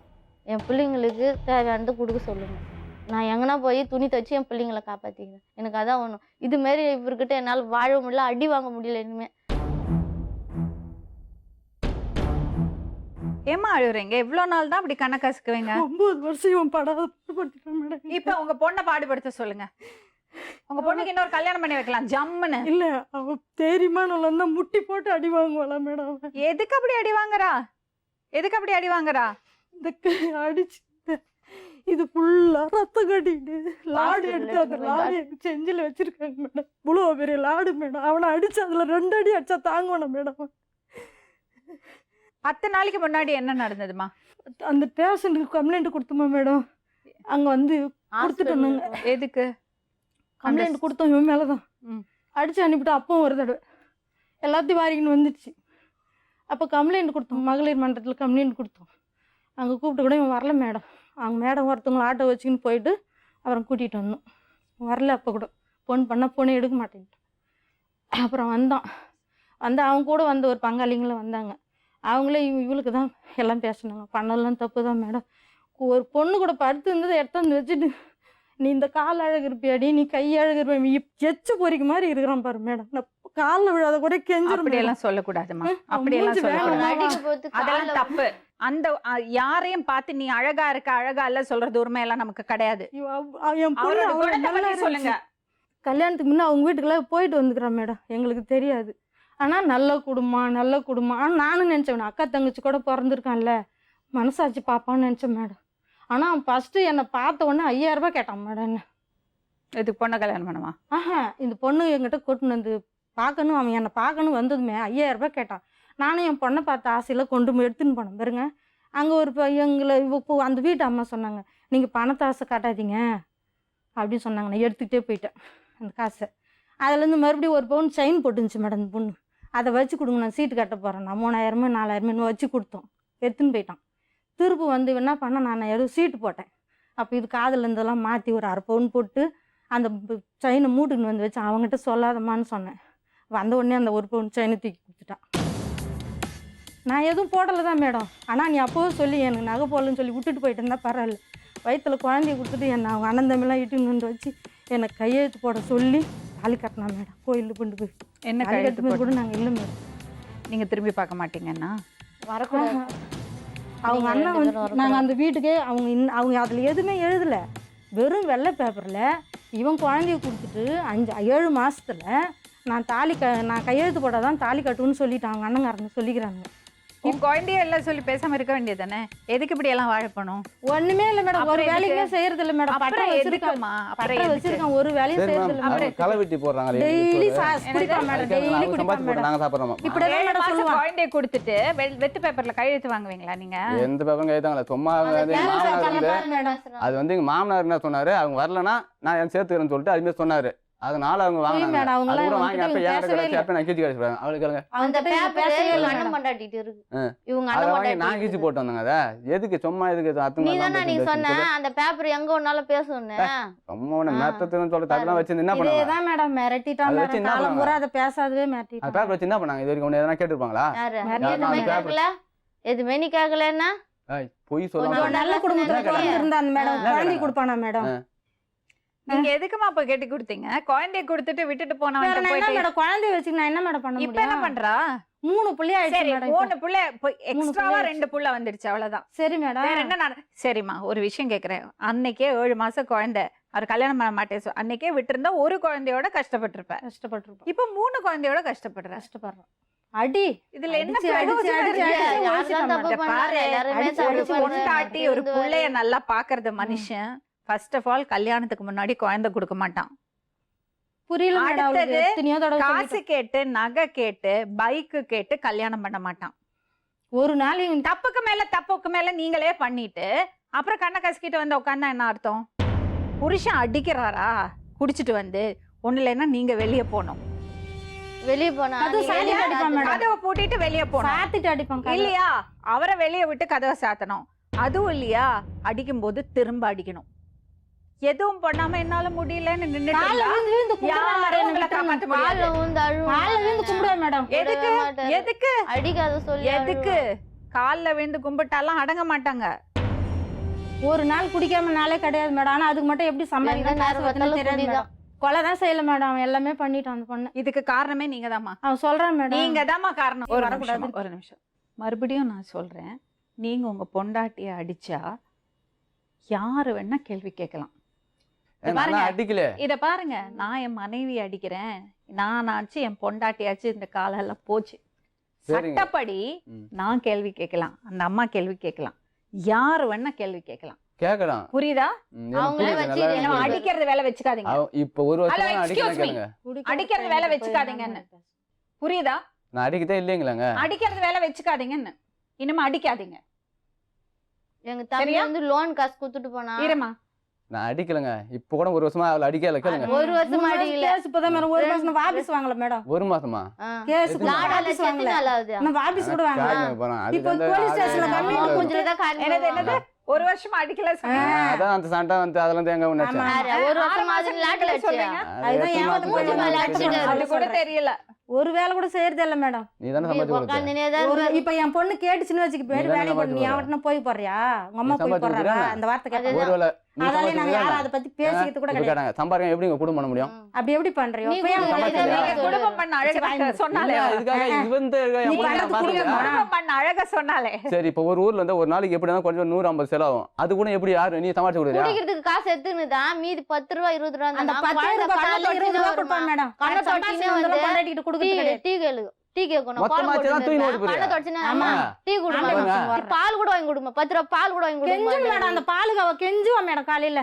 என் பிள்ளைங்களுக்கு தேவையானது கொடுக்க சொல்லுங்க. நான் எங்கன்னா போய் துணி தச்சு என் பிள்ளைங்களை காப்பாற்றிக்கிறேன். எனக்கு அதான் வேணும். இதுமாரி இவர்கிட்ட என்னால் வாழ முடியல, அடி வாங்க முடியல இனிமே. ஏமா அழுகுறீங்க? எவ்வளவு நாள் தான் அப்படி கண்ணை கசக்குவீங்க? 9 வருஷம் இவன் பாடுபடுத்திட்டான் மேடம். இப்ப உங்க பொண்ணை பாடுபடுத்த சொல்லுங்க. உங்க பொண்ணுக்கு இன்னொரு கல்யாணம் பண்ணி வைக்கலாம் ஜம்முன்னு. இல்ல அவ தெரியுமானல இருந்தா முட்டி போட்டு அடி வாங்குவாளா மேடம்? எதுக்கு அப்படி அடி வாங்குறா? எதுக்கு அப்படி அடி வாங்குறா? இந்த அடிச்சு இது ஃபுல்லா ரத்தம் கட்டிட்டு லாடு எடுத்து அந்த லாடு செஞ்சில வச்சிருக்காங்க மேடம். இவ்வளோ பெரிய லாடு மேடம். அவனை அடிச்சு அதுல 2 அடி அடிச்சா தாங்கணும் மேடம். 10 நாளைக்கு முன்னாடி என்ன நடந்ததுமா? அந்த ஸ்டேஷனுக்கு கம்ப்ளைண்ட் கொடுத்தோமா மேடம்? அங்க வந்து கொடுத்துட்டோம். எதுக்கு கம்ப்ளைண்ட் கொடுத்தோம் இவன் மேலதான். அடிச்சு அனுப்பிட்டு அப்பவும் ஒரு தடவை எல்லாத்தையும் வாரிக்கின்னு வந்துடுச்சு. அப்போ கம்ப்ளைண்ட் கொடுத்தோம், மகளிர் மன்றத்தில் கம்ப்ளைண்ட் கொடுத்தோம். அங்கே கூப்பிட்டு கூட இவன் வரல மேடம். அவங்க மேடம் ஒருத்தவங்களை ஆட்டோ வச்சுக்கின்னு போயிட்டு அப்புறம் கூட்டிகிட்டு வந்தோம். வரல. அப்போ கூட ஃபோன் பண்ணால் ஃபோனே எடுக்க மாட்டேன்ட்டு. அப்புறம் வந்தான். அவங்க கூட வந்த ஒரு பங்காளிங்களும் வந்தாங்க. அவங்களே இவளுக்கு தான் எல்லாம் பேசினாங்க. பண்ணலாம் தப்பு தான் மேடம். ஒரு பொண்ணு கூட படுத்து இருந்ததை எடுத்து வச்சுட்டு நீ இந்த கால் அழகு இருப்பியாடி, நீ கை அழகு இருப்ப, எச்சு பொறிக்க மாதிரி இருக்கிறான் பாரு மேடம். நான் காலில் விழாத கூட அப்படியெல்லாம் சொல்லக்கூடாதுமா. அப்படியெல்லாம் சொல்லக்கூடாது. அதெல்லாம் தப்பு. அந்த யாரையும் பார்த்து நீ அழகா இருக்க அழகா இல்ல சொல்றது உரிமையெல்லாம் நமக்கு கிடையாது. சொல்லுங்க. கல்யாணத்துக்கு முன்ன அவங்க வீட்டுக்குள்ள போயிட்டு வந்துக்கிறான் மேடம். எங்களுக்கு தெரியாது. ஆனால் நல்ல குடும்பம் நல்ல குடும்பம். ஆனால் நானும் நினச்சேன் அக்கா தங்கச்சி கூட பிறந்திருக்கான்ல, மனசாச்சு பாப்பான்னு நினச்சேன் மேடம். ஆனால் அவன் ஃபஸ்ட்டு என்னை பார்த்த உடனே 5000 ரூபாய் கேட்டான் மேடம். என்ன இதுக்கு பொண்ணை கல்யாணம் பண்ணுமா? இந்த பொண்ணு என்கிட்ட கூட்டின்னு வந்து பார்க்கணும், அவன் என்னை பார்க்கணும் வந்ததுமே 5000 ரூபாய் கேட்டான். நானும் என் பொண்ணை பார்த்த ஆசையில் கொண்டு போய் எடுத்துன்னு போனேன் பாருங்க. அங்கே ஒரு எங்களை இப்போ அந்த வீட்டு அம்மா சொன்னாங்க, நீங்கள் பணத்தை ஆசை காட்டாதீங்க அப்படின்னு சொன்னாங்க. நான் எடுத்துக்கிட்டே போயிட்டேன் அந்த காசை. அதுலேருந்து மறுபடியும் ஒரு பவுன் செயின் போட்டுருந்துச்சு மேடம். அந்த பொண்ணு அதை வச்சு கொடுங்க, நான் சீட்டு கட்ட போகிறேன், நான் 3000 4000 வச்சு கொடுத்தோம். எடுத்துன்னு போயிட்டான். திருப்பு வந்து என்ன பண்ண, நான் எதுவும் சீட்டு போட்டேன். அப்போ இது காதில் இருந்தெல்லாம் மாற்றி ஒரு 1/2 பவுன் போட்டு அந்த செயினை மூட்டுன்னு வந்து வச்சு அவங்ககிட்ட சொல்லாதம்மான்னு சொன்னேன். வந்த உடனே அந்த 1 பவுன் செயினை தூக்கி கொடுத்துட்டான். நான் எதுவும் போடலை தான் மேடம். ஆனால் நீ அப்போவும் சொல்லி எனக்கு நகை போடலன்னு சொல்லி விட்டுட்டு போயிட்டு இருந்தால் பரவாயில்ல. வயிற்றுல குழந்தைய கொடுத்துட்டு என்னை அவங்க அண்ணன் தம்பிலாம் இட்டுன்னு வந்து வச்சு எனக்கு கையெழுத்து போட சொல்லி தாலி கட்டினா மேடம். கோயிலில் கொண்டு போய் என்ன கையெழுத்து போய் கூட நாங்கள் இல்லை மேடம். நீங்கள் திரும்பி பார்க்க மாட்டீங்கன்னா வரக்கூடாது. அவங்க அண்ணன் வந்து நாங்கள் அந்த வீட்டுக்கே அவங்க அதில் எதுவுமே எழுதலை. வெறும் வெள்ளை பேப்பரில் இவன் குழந்தைய கொடுத்துட்டு 7 மாதத்தில் நான் நான் கையெழுத்து போட்டால் தான் தாலி கட்டுன்னு சொல்லிட்டு அவங்க அண்ணங்காரங்க சொல்லிக்கிறாங்க. உன் குழந்தைய எல்லாம் சொல்லி பேசாம இருக்க வேண்டியது தானே? எதுக்கு இப்படி எல்லாம் வாழப்பணும்? ஒண்ணுமே இல்லை மேடம். ஒரு வேலையுமே செய்யறது இல்லை மேடம். பட்டம் வச்சிருக்கோமா? பட்டம் வச்சிருக்கோம், ஒரு வேலையும் செய்யறது இல்லை. களை வெட்டி போடுறாங்க. டெய்லி குடிப்பான் மேடம். டெய்லி குடிப்பான் மேடம். நாங்க சாப்பிடுறோம். இப்படி மேடம் சொல்லுவாங்க. குழந்தைய கொடுத்துட்டு வெத்து பேப்பர்ல கையெழுத்து வாங்குவீங்களா நீங்க? எந்த பேப்பரும் கையெழுத்தாங்களா? சும்மா அது வந்து எங்க மாமனார் என்ன சொன்னாரு, அவங்க வரலன்னா நான் என் சேர்த்துக்கிறேன்னு சொல்லிட்டு அதுமாதிரி சொன்னாரு. அதனால அவங்க வாங்கினாங்க. நான் கீச்சு கிடைச்சிருப்பாங்க. அவளுக்கு அந்த பேப்பர் இவங்க அண்ணன் பண்டாட்டிட்டு இருக்கு. இவங்க அண்ணன் பண்டாட்டி நான் கீச்சு போட்டு வந்தாங்க. அதை எதுக்கு சும்மா எதுக்கு நீ தானே நீ சொன்ன அந்த பேப்பர் எங்க ஒன்னாலும் பேசணும்னு சும்மா ஒண்ணு மெத்தத்துன்னு சொல்லி தட்டலாம் வச்சு என்ன பண்ணாங்க? இதேதான் மேடம் மிரட்டிட்டான் மேடம். காலம் பூரா அதை பேசாதவே மிரட்டிட்டான். அந்த பேப்பர் வச்சு என்ன பண்ணாங்க? இது வரைக்கும் ஒண்ணு எதனா கேட்டிருப்பாங்களா? எதுவுமே நீ கேட்கலன்னா பொய் சொல்லுவாங்க. நல்ல குடும்பத்துல இருந்தா மேடம் குழந்தை கொடுப்பானா மேடம்? நீங்க எதுக்குமா அப்ப கெட்டி கொடுத்தீங்க? குழந்தைய கொடுத்துட்டு விட்டுட்டு போனவங்க மேடம் குழந்தைய வச்சு நான் என்ன மேடம் பண்ண முடியும்? இப்ப என்ன பண்றா? 3 புள்ளி ஆயிடுச்சு மேடம். 3 புள்ள எக்ஸ்ட்ராவா 2 புள்ள வந்துருச்சு அவ்வளவுதான். சரி மேடம். வேற என்ன சரிம்மா ஒரு விஷயம் கேக்குறேன். அன்னைக்கே 7 மாசம் குழந்தை அவர் கல்யாணம் பண்ண மாட்டேன் அன்னைக்கே விட்டுருந்தா ஒரு குழந்தையோட கஷ்டப்பட்டிருப்பேன். இப்ப 3 குழந்தையோட கஷ்டப்படுறேன். அடி இதுல என்ன பொண்டாட்டி ஒரு புள்ளைய நல்லா பாக்குறது மனுஷன் ஃபர்ஸ்ட் ஆஃப் ஆல் கல்யாணத்துக்கு முன்னாடி குழந்தை கொடுக்க மாட்டான். புரியல மேடம், அவளுக்கு அடுத்தது எத்தனையோ தடவை காசு சொல்லிட்டேன். கேட்டு நகை கேட்டு பைக்கு கேட்டு கல்யாணம் பண்ண மாட்டான். ஒரு நாள் இவன் தப்புக்கு மேல நீங்களே பண்ணிட்டு அப்புறம் கண்ணை கசிக்கிட்டு வந்து உட்காந்தா என்ன அர்த்தம்? புருஷன் அடிக்கிறாரா குடிச்சிட்டு வந்து? ஒண்ணு இல்லைன்னா நீங்க வெளியே போகணும். வெளியே போனா அது நீங்க சாயந்தரம் வெளிய அடிப்பா மேடம். கதவை பூட்டிட்டு வெளியே போகணும் சாத்திட்டு அடிப்பாங்க இல்லையா? அவரை வெளியே விட்டு கதவை சாத்தணும். அதுவும் இல்லையா, அடிக்கும் போது திரும்ப அடிக்கணும். எதுவும் பண்ணாம என்னால முடியலன்னு நின்னுட்டு காலைல இருந்தா விழுந்து விழுந்து கும்பிடுறா யாரும் மேடம், உங்களை எனக்கு காப்பாத்த விட்டுருங்க. முடியாது. கால்ல ஊந்து அழுவும். காலைல விழுந்து கும்பிடுவா மேடம். எதுக்கு விடவே மாட்டாரு. எதுக்கு அடிக்காத சொல்லி எதுக்கு கால்ல விழுந்து கும்பிட்டாலாம் அடங்க மாட்டாங்க. ஒரு நாள் குடிக்காம நாளே கிடையாது மேடம். ஆனா அதுக்கு மட்டும் எப்படி சம்பாதிக்க எந்த நேரம் பார்த்தாலும் தெரியாது குடிதான். மேடம். கொலை தான் செய்யல மேடம், அவன் எல்லாமே பண்ணிட்டான் அந்த பொண்ணு. இதுக்கு காரணமே நீங்க தாம்மா. அவன் சொல்றான் மேடம். நீங்க தாம்மா காரணம். ஒரு வரக்கூடாது. நிமிஷம், ஒரு நிமிஷம். மறுபடியும் நான் சொல்றேன், நீங்க உங்க பொண்டாட்டிய அடிச்சா யாரு வேணா கேள்வி கேட்கலாம். இத பாருங்க, அடிக்கல. இத பாருங்க, நான் என் மனைவி அடிக்கிறேன், நான் ஆச்சு என் பொண்டாட்டியாச்சு, இந்த காலெல்லாம் போச்சு. சரிங்க. சட்டப்படி நான் கேள்வி கேட்கலாம், அந்த அம்மா கேள்வி கேட்கலாம், யாரு வேணா கேள்வி கேட்கலாம். கேக்கலாம். புரியுதா? அவங்களே வச்சு நம்ம அடிக்கிறது வேலை வச்சுக்காதீங்க. இப்ப ஒரு வருஷம் Hello, அடிக்கல excuse me. கேளுங்க. அடிக்கிறது வேலை வச்சுக்காதீங்கன்னு. புரியுதா? நான் அடிக்கதே இல்லைங்களாங்க. அடிக்கிறது வேலை வச்சுக்காதீங்கன்னு. இனிமே அடிக்காதீங்க. எங்க தம்பி சரியா? வந்து லோன் காசு கொடுத்துட்டு போனா. இருமா, நான் அடிக்கலங்க. இப்ப கூட ஒரு வருஷமா அவளை அடிக்கல கேளுங்க. ஒரு வருஷம் அடிக்கல. கேஸ் இப்பதான் மேடம், ஒரு மாசம் வாபஸ் வாங்கல மேடம். ஒரு மாசமா? கேஸ் எத்தனை லாடால வாபஸ் செத்து வாங்கல. நல்லாது. இன்னும் வாபஸ் கூட வாங்கல. காரணம் போறேன். இப்போ அதுக்கு வந்து போலீஸ் ஸ்டேஷன்ல அது கம்மி ஆமா. கொஞ்சம் தான் காரணம். என்னது ஒரு வருஷமா அடிக்கல சொன்னீங்க. அதான் அந்த சண்டை வந்து அதுல இருந்து எங்க ஒண்ணு ஆமா. ஒரு வருஷம் மாதிரி லாட்டில் சொல்றீங்க. அதுதான் ஏமாத்து போச்சு மேல அடிச்சுட்டு அது கூட தெரியல. ஒரு வேலை கூட செய்யறது இல்ல மேடம். நீ தானே சமாளிச்சு கொடுத்த. உட்காந்துனே தான் ஒரு இப்ப என் பொண்ணு கேட்டுச்சுன்னு வச்சுக்க பேரு நீ வேலைக்கு தானே போய் நீ அவட்ட போய் போறியா, உங்க அம்மா போய் சம்பாதிச்சு போறாரா, கொடுக்குறியா? அந்த வார்த்தை கேட்டா ஒருவேளை நீ அதாலே சமாளிச்சு நாங்க யாரும் கொடுக்குறியா? அதை பத்தி பேசிக்கிட்டு கூட இப்ப கிடையாது. கேட்டாங்க சம்பாதிக்க எப்படி உங்க குடும்பம் பண்ண முடியும்? அப்படி எப்படி பண்றியோ? நீ இப்ப ஏன் கூட உனக்கு தெரியாது. தெரியாது? குடும்பம் பண்ண அழக சொன்னாலே இல்ல, இதுக்காக இவன் தான் நீ என் பொண்ணை பண்றது பாத்துக்கிறியா? புரியுமா? குடும்பம் பண்ண அழக சொன்னாலே. சரி இப்ப ஒரு ஊர்ல இருந்து ஒரு நாளைக்கு எப்படி இருந்தாலும் கொஞ்சம் 150 செலவாகும். அது கூட எப்படி யாரு நீ சமாளிச்சு கொடுக்குறியா? குடிக்கிறதுக்கு காசு எடுத்துன்னுதான் மீதி 10 ரூபா 20 ரூபா அந்த 10 ரூபாய் காலைல 20 ரூபாய் கொடுப்பான் மேடம். கண்ணை கண்ணை தொடச்சினே தொடச்சினே வந்து கொண்டாடிட்டு கொடுக்குறது கிடையாது. டீ கேளு. டீ கேட்கணும். மொத்தமா வச்சுதான் தூக்கி ஓடி போறியா? கண்ணை தொடச்சினே ஆமா. டீ கொடுமா. ஆமா. பால் கூட வாங்கி கொடுமா. 10 ரூபா பால் கூட வாங்கி கெஞ்சும் மேடம், கொடுமா. அந்த பாலுக்கு அவ கெஞ்சுவா மேடம். காலையில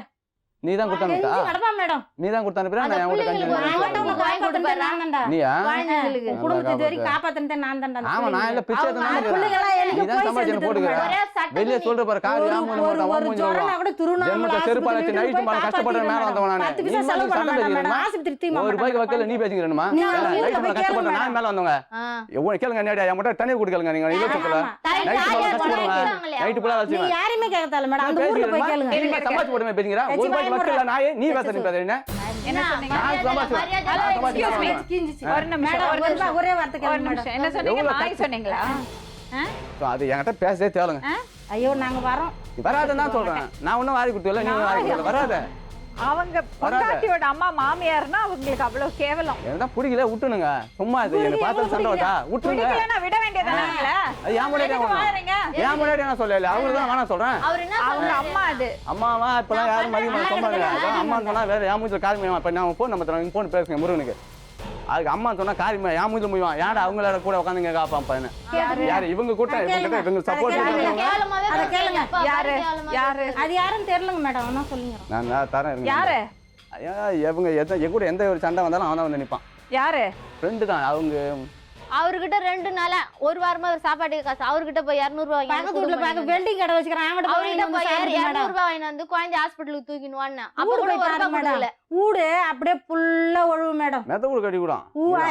நீ தான் கொடுத்தானுட்டா? கெஞ்சி கிடப்பா மேடம். நீ தான் கொடுத்தானுப்பியா? அந்த நான் என் கூட பிள்ளைங்களுக்கு கஞ்சி ஒரு நான் மட்டும் வாங்கி காப்பாத்துனதே நான் தான்டா. நீயா? குழந்தைங்களுக்கு குடும்பத்தை இது வரைக்கும் காப்பாத்துனதே நான் தான்டா. அந்த ஆமா நான் பிள்ளைங்களை. இல்ல பிச்சை அவங்க தான் பிள்ளைங்க எல்லாம் நீ எனக்கு தான் போய் சமாளிச்சு சேர்ந்துட்டு போட்டுக்கிற. மேடம். ஒரே சட்டை வெளிய துணி. சொல்ற பாரு காரி ஒரு ஆமா ஒரு நம்ம ஒரு ஜுரம்னா கூட திருவண்ணாமலை ஜென்மத்தை செருப்பால வச்சு ஆஸ்பத்திரியில நைட்டு போய் மேல கஷ்டப்படுற மேல வந்தவன் நானு. 10 நீ பைசா மாதிரி செலவு பண்ண சண்டை மாட்டேன் தெரியுமா? மேடம். ஆஸ்பத்திரி தீமா ஒரு ரூபாய்க்கு வைக்கல நீ பேசிக்கிறேன்மா? நீ நைட்டு மேல கஷ்டப்படுற நான் மேல வந்தவங்க. ஆ. எவ்வளவு கேளுங்க நேரடியா என் மட்டும் தனியா கொடுக்கலங்க நீங்க இதை சொல்லல. தலையில நைட்டு ஆயா மேல கஷ்டப்படுறேன். போடுறாங்களே. நைட்டு ஃபுல்லா நீ வச்சுவேன். யாரையுமே கேட்கத்தால மேடம். அந்த ஊர்ல போய் கேளுங்க. நீங்க சமாளிச்சு போடுமே பேசிக்கிறா. ஒரு ரூபாய்க்கு வைக்கல நாயே நீ பேசுறீங்க பேசுறீங்க. என்ன சொன்னீங்க? நான் சமாளிச்சு Excuse me. ஒரு நிமிஷம், மேடம் ஒரு நிமிஷம். ஒரே வார்த்தை ஒரு கேளுங்க நிமிஷம். மேடம். என்ன சொன்னீங்க? எவ்வளவு நாய் சொன்னீங்களா? அது என்கிட்ட பேசவே தேவலங்க. ஐயோ நாங்க வரோம். வராதுன்னு தான் சொல்றேன். நான் ஒன்னும் வாரி கொடுத்தல நீங்க வாரி கொடுத்தல. வராத. அவங்க பொண்டாட்டியோட அம்மா மாமியார்னா அவங்களுக்கு அவ்வளவு கேவலம். எனக்கு தான் பிடிக்கல விட்டுனுங்க. சும்மா இது எனக்கு பார்த்து சண்டை வந்தா விட்டுருங்க. பிடிக்கலன்னா விட வேண்டியதானே? அது ஏன் முன்னாடி எதுக்கு வாழறீங்க? ஏன் முன்னாடி நான் சொல்லல. அவங்க தான் வேணாம் சொல்றேன். அவர் என்ன அவங்க சொல்றாரு? அம்மா அது. அம்மாவா இப்பெல்லாம் யாரும் மதிக்க சொன்னாங்க. அதான் அம்மா சொன்னா வேற என் மூஞ்சில காரியம் இப்ப நான் போன் நம்ம தரேன் போன் பேசுங்க முருகனுக்கு. அதுக்கு அம்மா சொன்னா காரியம் என் மூஞ்சில முடியும். ஏன்டா அவங்களோட கூட உட்காந்துங்க காப்பான் பையனை. யாரு இவங்க கூட்டம் இவங்க சப்போர்ட் கேவலமாவே அதை கேளுங்க. அப்பா, யாரு? கேவலமாவே யாரு? அது யாரும் தெரியலங்க மேடம். என்ன சொல்லுங்க. நான் தரேன் இருங்க. யாரு? இவங்க என் கூட எந்த ஒரு சண்டை வந்தாலும் அவன் தான் வந்து நிப்பான். யாரு? ஃப்ரெண்டு தான் அவங்க. அவர்கிட்ட 2 நாளா ஒரு வாரமா ஒரு சாப்பாட்டுக்கு காசு அவர்கிட்ட போய் 200 ரூபாய் பக்கத்து வீட்ல பாக்க வெல்டிங் கடை வச்சுக்கறான். அவன்கிட்ட அவர்கிட்ட போய் போய் 200 மேடம். ரூபாய் வாங்கி வந்து குழந்தை ஹாஸ்பிடலுக்கு தூக்கின்னு வான்னா அப்ப ஊரு கூட போய் ஒரு பாருங்க ரூபாய் மேடம். கொடுக்கல. ஊடு அப்படியே ஃபுல்லா ஒழுவு மேடம். மெத்த கூட கட்டி விடான்.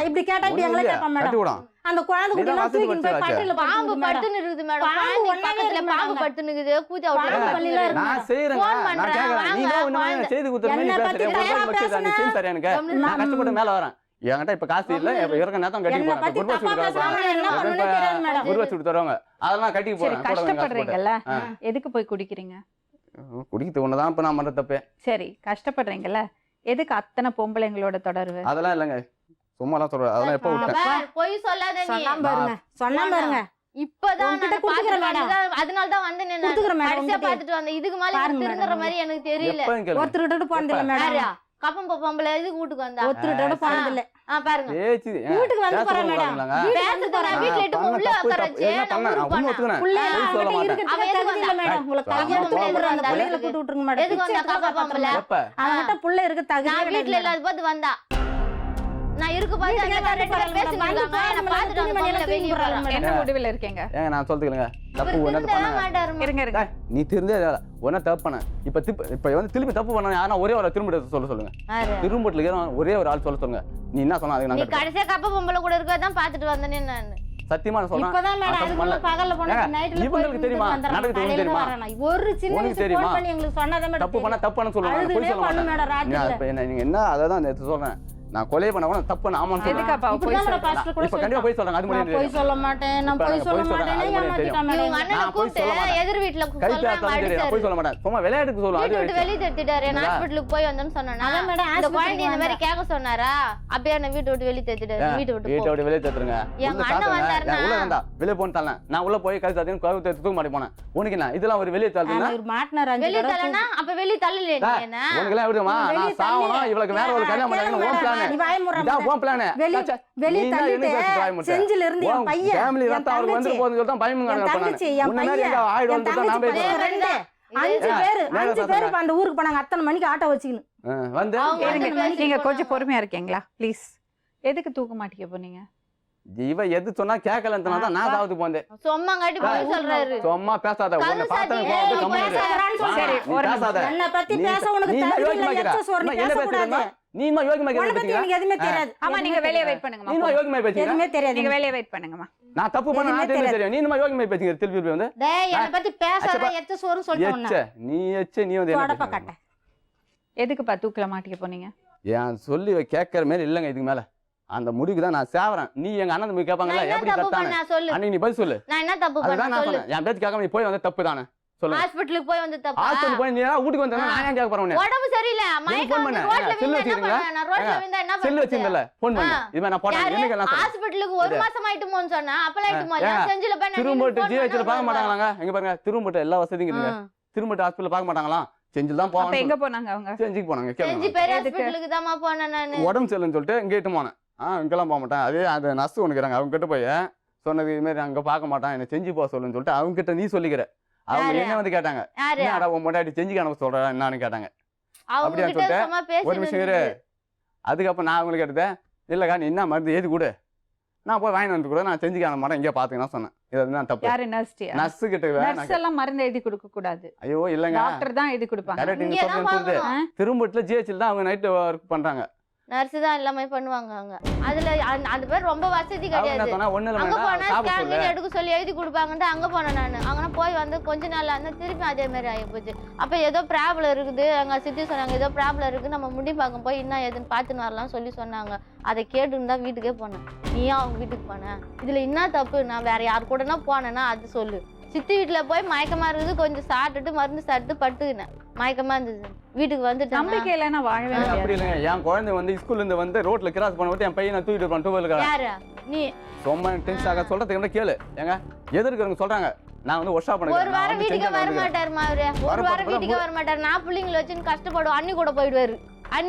இப்படி கேட்டா இப்படி எங்களை கேட்பான் கட்டி மேடம். விடான். அந்த குழந்தை குட்டி எல்லாம் தூக்கிட்டு போய் பட்டில பாம்பு படுத்துன்னு இருக்குது மேடம். பாம்பு பாம்பு ஒண்ணாவே பக்கத்துல இருக்கு பாம்பு மேடம். படுத்துன்னு இருக்குது. கூத்தி பாம்பு அவுட் பள்ளியில இருக்கு நான் மேடம். செய்யறேங்க. ஃபோன் நான் பண்றேன். கேக்குறேன். நீ தான் ஒண்ணுமே வாங்க. செய்து கொடுத்தற மாதிரி என்ன பேசுற. பத்தி ஒரு பக்கம் வச்சு நீ செஞ்சு தரேன் எனக்கு. நான் கஷ்டப்பட்டு மேல வரேன். என்கிட்ட இப்ப காசு இல்ல. இப்ப இருக்க நேரம் கட்டி என்ன போறேன். பத்தி குருவா தப்பா பேசுறாங்க. என்ன பண்ணுன்னு தெரியாது மேடம். குருவா சுட்டு தருவாங்க. அதெல்லாம் கட்டி சரி, போறேன். கூட கொஞ்சம் காசு போட்டு. கஷ்டப்படுறீங்கல்ல, எதுக்கு போய் குடிக்கிறீங்க? குடிக்கிறது ஒண்ணுதான் இப்ப நான் பண்ற தப்பே. சரி, கஷ்டப்படுறீங்கல்ல, எதுக்கு அத்தனை பொம்பளைங்களோட தொடர்பு? அதெல்லாம் இல்லங்க. சும்மாலாம் சொல்றேன். அதெல்லாம் எப்ப விட்டேன். போய் சொல்லாத நீ. சொன்னாம பாருங்க. சொன்னாம பாருங்க. இப்பதான் உன்கிட்ட நான் குடுக்குறேன் மேடம். அதனால தான் வந்து நான் குடுக்குறேன் மேடம். கடைசியா பாத்துட்டு வந்தேன். இதுக்கு மேல பாருங்க திருந்துற மேடம். மாதிரி எனக்கு தெரியல. எப்ப கேளு. ஒருத்தர்கிட்ட போனது இல்ல மேடம். யாரா? கப்பம் பொம்பளை எதுக்கு வீட்டுக்கு வந்தா? ஒருத்தர்கிட்ட போனது இல்ல. பாருங்க. பேச்சு வீட்டுக்கு வந்து போறேன் மேடம். பேசுறது நான் வீட்ல இட்டு போய் உள்ள உட்கார வச்சு நான் ஊருக்கு போனேன். புள்ள சொல்ல அவன்கிட்ட மாட்டேன். இருக்கிறதுக்கு அவன் எதுக்கு தகுதி இல்ல மேடம். உங்களை கையெடுத்து கும்பிடுறேன். அந்த பிள்ளைகளை கூட்டு விட்டுருங்க மேடம். எதுக்கு வந்தா பிச்சை எடுத்து காக்கா பொம்பளை? எப்ப அவன்கிட்ட புள்ள இருக்க தகுதி நான் கிடையாது வீட்ல மேடம். இல்லாத போது வந்தா நான் இருக்கு பார்த்து அந்த மாதிரி ரெண்டு பேர் பேசிட்டு என்ன பார்த்துட்டு அந்த பொம்பளை வெளிய போறாங்க. என்ன முடிவுல இருக்கீங்க? ஏங்க நான் சொல்லிட்டுங்க தப்பு ஒண்ணு பண்ண இருங்க நீ திருந்தே ஒன்ன தப்பு பண்ண இப்ப வந்து திரும்பி தப்பு பண்ண யாரா ஒரே ஒரு திரும்ப சொல்லுங்க திரும்பட்டுல இருக்கிற ஒரே ஒரு ஆள் சொல்லுங்க நீ என்ன சொன்னா அதுக்கு நீ நான் கடைசியா கப்ப பொம்பளை கூட இருக்கதான் பார்த்துட்டு வந்தனே நான் சத்தியமா நான் சொல்றேன் இப்பதான் மேடம் அதுக்குள்ள பகல்ல போனா நைட்ல இவங்களுக்கு தெரியுமா நடக்குது தெரியுமா ஒரு சின்ன விஷயம் ஃபோன் பண்ணி எங்களுக்கு சொன்னதே மேடம் தப்பு பண்ண தப்புன்னு சொல்லுவாங்க போய் சொல்ல மாட்டேன் மேடம் ராத்திரில நீங்க என்ன அதான் நேத்து சொல்றேன் நான் கொலை பண்ண கூட தப்பு ஆமான்னு சொல்றேன் எதுக்காப்பா போய் இப்பதான் பாஸ்டர் கூட இப்ப கண்டிப்பா போய் சொல்றாங்க அது நான் போய் சொல்ல மாட்டேன் நான் போய் சொல்ல மாட்டேன் ஏமாத்திட்டா இவங்க மேடம் அண்ணனை கூப்பிட்டு எதிர் வீட்ல கை சொல்றாங்க பேசாம தெரியும் போய் சொல்ல மாட்டேன் சும்மா விளையாட்டுக்கு சொல்லுவாங்க வீட்டு விட்டு வெளிய தட்டிட்டாரு நான் ஹாஸ்பிடலுக்கு போய் வந்தேன்னு சொன்னானா அதான் மேடம் அந்த குழந்தை இந்த மாதிரி கேட்க சொன்னாரா அப்படியே என்ன வீட்டு விட்டு வெளிய தட்டிட்டாரு வீட்டு விட்டு வீட்டை விட்டு வெளியே தட்டுருங்க எங்க அண்ணன் வந்தாருன்னா உள்ள வந்தா வெளியே போன்னு தரலாம் நான் உள்ள போய் கை தட்டின்னு கோவை தூக்க மாட்டேன் போனேன் உனக்கு என்ன இதெல்லாம் ஒரு வெளியே தள்ளுனா ஒரு மாட்னார் அஞ்சு வெளிய தள்ளனா அப்ப வெளிய தள்ளல நீ என்ன உனக்கு எல்லாம் எப்படிமா நான் சாவணும் இவளுக்கு வேற ஒரு கல்யாணம் பண்ணாங்க ஓன் பிளான் நீ வாய முறமா இதான் ஓன் பிளான் வெளிய தள்ளிட்டு செஞ்சில இருந்து என் பையன் ஃபேமிலி ரத்தம் அவருக்கு வந்து போகுதுன்னு சொல்லிட்டு பயமுங்க என் தங்கச்சி என் உன்ன பையன் மாதிரி ஆயிடு வந்து நான் தங்கச்சி பேசுறேன் ரெண்டு அஞ்சு பேர் இப்ப அந்த ஊருக்கு போனாங்க அத்தனை மணிக்கு ஆட்டோ வச்சுக்கின்னு வந்து நீங்க கொஞ்சம் பொறுமையா இருக்கீங்களா ப்ளீஸ்? எதுக்கு தூக்க மாட்டீங்க போனீங்க? இவ எது சொன்னா கேட்கலன்றனா தான் நான் சாவுது போந்தே சும்மா காட்டி போய் சொல்றாரு சும்மா பேசாத உன்னை பார்த்தா சரி, ஒரு பேசாத என்ன பத்தி பேச உனக்கு நீ தகுதி யோகியமா இல்ல இருக்கிற எச்ச சோறு என்ன பேச கூடாது பேசுறீங்க நீ மா யோகியமா உன்னை பத்தி இருக்கிற எனக்கு எதுவுமே தெரியாது ஆமா நீங்க வெளியே வெயிட் பண்ணுங்கம்மா. நீ மா யோகியமா பேசுறீங்க எதுவுமே தெரியாது நீங்க வெளியே வெயிட் பண்ணுங்கம்மா. நான் தப்பு பண்ண நான் தெரியும் நீ மா யோகியமா பேசுறீங்க திருப்பி வந்து டேய் என்ன பத்தி பேசாத எச்ச சோறு சொல்லிட்டு நீ வந்து என்ன தொடப்ப பேசுறீங்க? கட்ட எதுக்குப்பா தூக்கல மாட்டிக்க போனீங்க? ஏன் சொல்லி கேட்கற மாதிரி இல்லைங்க இதுக்கு மேல அந்த முடிவுக்கு தான் நான் சேவறேன் நீ எங்க அண்ணன் தம்பி கேட்பாங்கல்ல நான் எப்படி என்ன தப்பு கத்தானே பண்ணா சொல்லு அன்னைக்கு நீ பதில் சொல்லு நான் என்ன தப்பு அதுதான் பண்ணா நான் சொல்லு சொன்னேன் என் பேச்சு கேட்காம நீ போய் வந்து தப்பு தானே சொல்லு ஹாஸ்பிடலுக்கு போய் வந்து தப்பா ஹாஸ்பிட்டல் போய் நீ வீட்டுக்கு வந்தா நான் ஏன் கேட்க போறேன் உடம்பு சரியில்லை மயக்கம் வந்து ரோட்ல விழுந்தா என்ன பண்ண நான் ரோட்ல விழுந்தா என்ன செல்லு பண்ண வச்சிருந்தல ஃபோன் பண்ணு இது நான் போறேன் எனக்கு எல்லாம் சொல்லு ஹாஸ்பிடலுக்கு ஒரு மாசம் ஆயிட்டுமோன்னு சொன்னா அப்பலாம் ஆயிட்டுமா நான் செஞ்சில போய் நான் திரும்பட்டு ஜிஹெச்ல பார்க்க மாட்டாங்களாங்க எங்க பாருங்க திரும்பட்டு எல்லா வசதியும் இருக்குங்க திரும்பட்டு ஹாஸ்பிடல் பார்க்க மாட்டாங்களா செஞ்சில தான் அப்ப போவாங்க எங்க போனாங்க அவங்க? செஞ்சுக்கு போனாங்க செஞ்சி பெரிய ஹாஸ்பிடலுக்கு தான்மா போனேன் நான் உடம்பு சரியில்லைன்னு சொல்லிட்டு இங்கேட்டு போனேன் இங்கெல்லாம் போக மாட்டேன் அதே அந்த நர்ஸ் ஒன்று இருக்கிறாங்க அவங்க கிட்ட போய் சொன்னது இது மாதிரி அங்கே பார்க்க மாட்டான் என்ன செஞ்சு போக சொல்லுன்னு சொல்லிட்டு அவங்க கிட்ட நீ சொல்லிக்கிற அவங்க என்ன வந்து கேட்டாங்க யாரு என்னடா உன் முன்னாடி செஞ்சு அனுப்ப சொல்றா என்னன்னு கேட்டாங்க அவங்க அப்படியா கிட்ட சொல்லிட்டு சும்மா ஒரு நிமிஷம் இரு பேசினது அதுக்கப்புறம் நான் அவங்களுக்கு எடுத்தேன் இல்லைக்கா நீ என்ன மருந்து ஏதி கொடு நான் போய் வாங்கி வந்து கூட நான் செஞ்சு காண மாட்டேன் இங்கே பார்த்துக்கணும் சொன்னேன் இதுதான் தப்பு யாரு நர்ஸ்டியா? நர்ஸு கிட்ட நர்ஸ் எல்லாம் மருந்து எழுதி கொடுக்க கூடாது. ஐயோ இல்லைங்க டாக்டர் தான் எழுதி கொடுப்பாங்க. கரெக்ட் நீங்க இங்க தான் சொல்றது வாங்கணும். திரும்பட்டில் ஜிஹெச்சில் தான் அவங்க நைட்டு ஒர்க் பண்றாங்க நர்ஸ் தான் எல்லாமே பண்ணுவாங்க அங்க அதுல அந்த பேர் ரொம்ப வசதி அவங்க கிடையாது என்ன சொன்னா ஒண்ணு அங்க இல்லை போனா சாப்பிட சொல்லு ஸ்கேன் எடுக்க சொல்லி எழுதி கொடுப்பாங்கன்ட்டு அங்க போனேன் நான் அங்கே போய் வந்து கொஞ்ச நாள் அந்த திருப்பி அதே மாதிரி ஆகி போச்சு அப்ப ஏதோ ப்ராப்ளம் இருக்குது அங்க சித்தி சொன்னாங்க ஏதோ ப்ராப்ளம் இருக்கு நம்ம முடி பார்க்க போய் என்ன ஏதுன்னு பார்த்துன்னு வரலாம் சொல்லி சொன்னாங்க அதை கேட்டுன்னு தான் வீட்டுக்கே போனேன் நீயா அவங்க வீட்டுக்கு போனேன் இதுல என்ன தப்பு நான் வேற யார் கூடனா போனேன்னா அது சொல்லு சித்தி வீட்டுல போய் மயக்கமா இருக்குது கொஞ்சம் சாப்பிட்டுட்டு மருந்து சாப்பிட்டு பட்டுக்கினேன் மயக்கமா இருந்தது வீட்டுக்கு வந்துட்டு நம்பிக்கை இல்லைன்னா வாழவே அப்படி முடியாது. இல்லைங்க என் குழந்தை வந்து ஸ்கூல்ல இருந்து வந்து ரோட்ல கிராஸ் பண்ண விட்டு என் பையனை தூக்கிட்டு இருப்பான் டூவெலுக்கு யாரு நீ ரொம்ப டென்ஷன் ஆக சொல்றதுக்கு என்ன கேளு ஏங்க எதிர்க்கிறவங்க சொல்றாங்க நான் வந்து ஒர்க் ஷாப் ஒரு வாரம் வீட்டுக்கு வர மாட்டாருமா அவரு ஒரு வாரம் வீட்டுக்கு வர மாட்டாரு நான் பிள்ளைங்களை வச்சுன்னு கஷ்டப்படுவோம் அண்ணி கூட போயிடுவாரு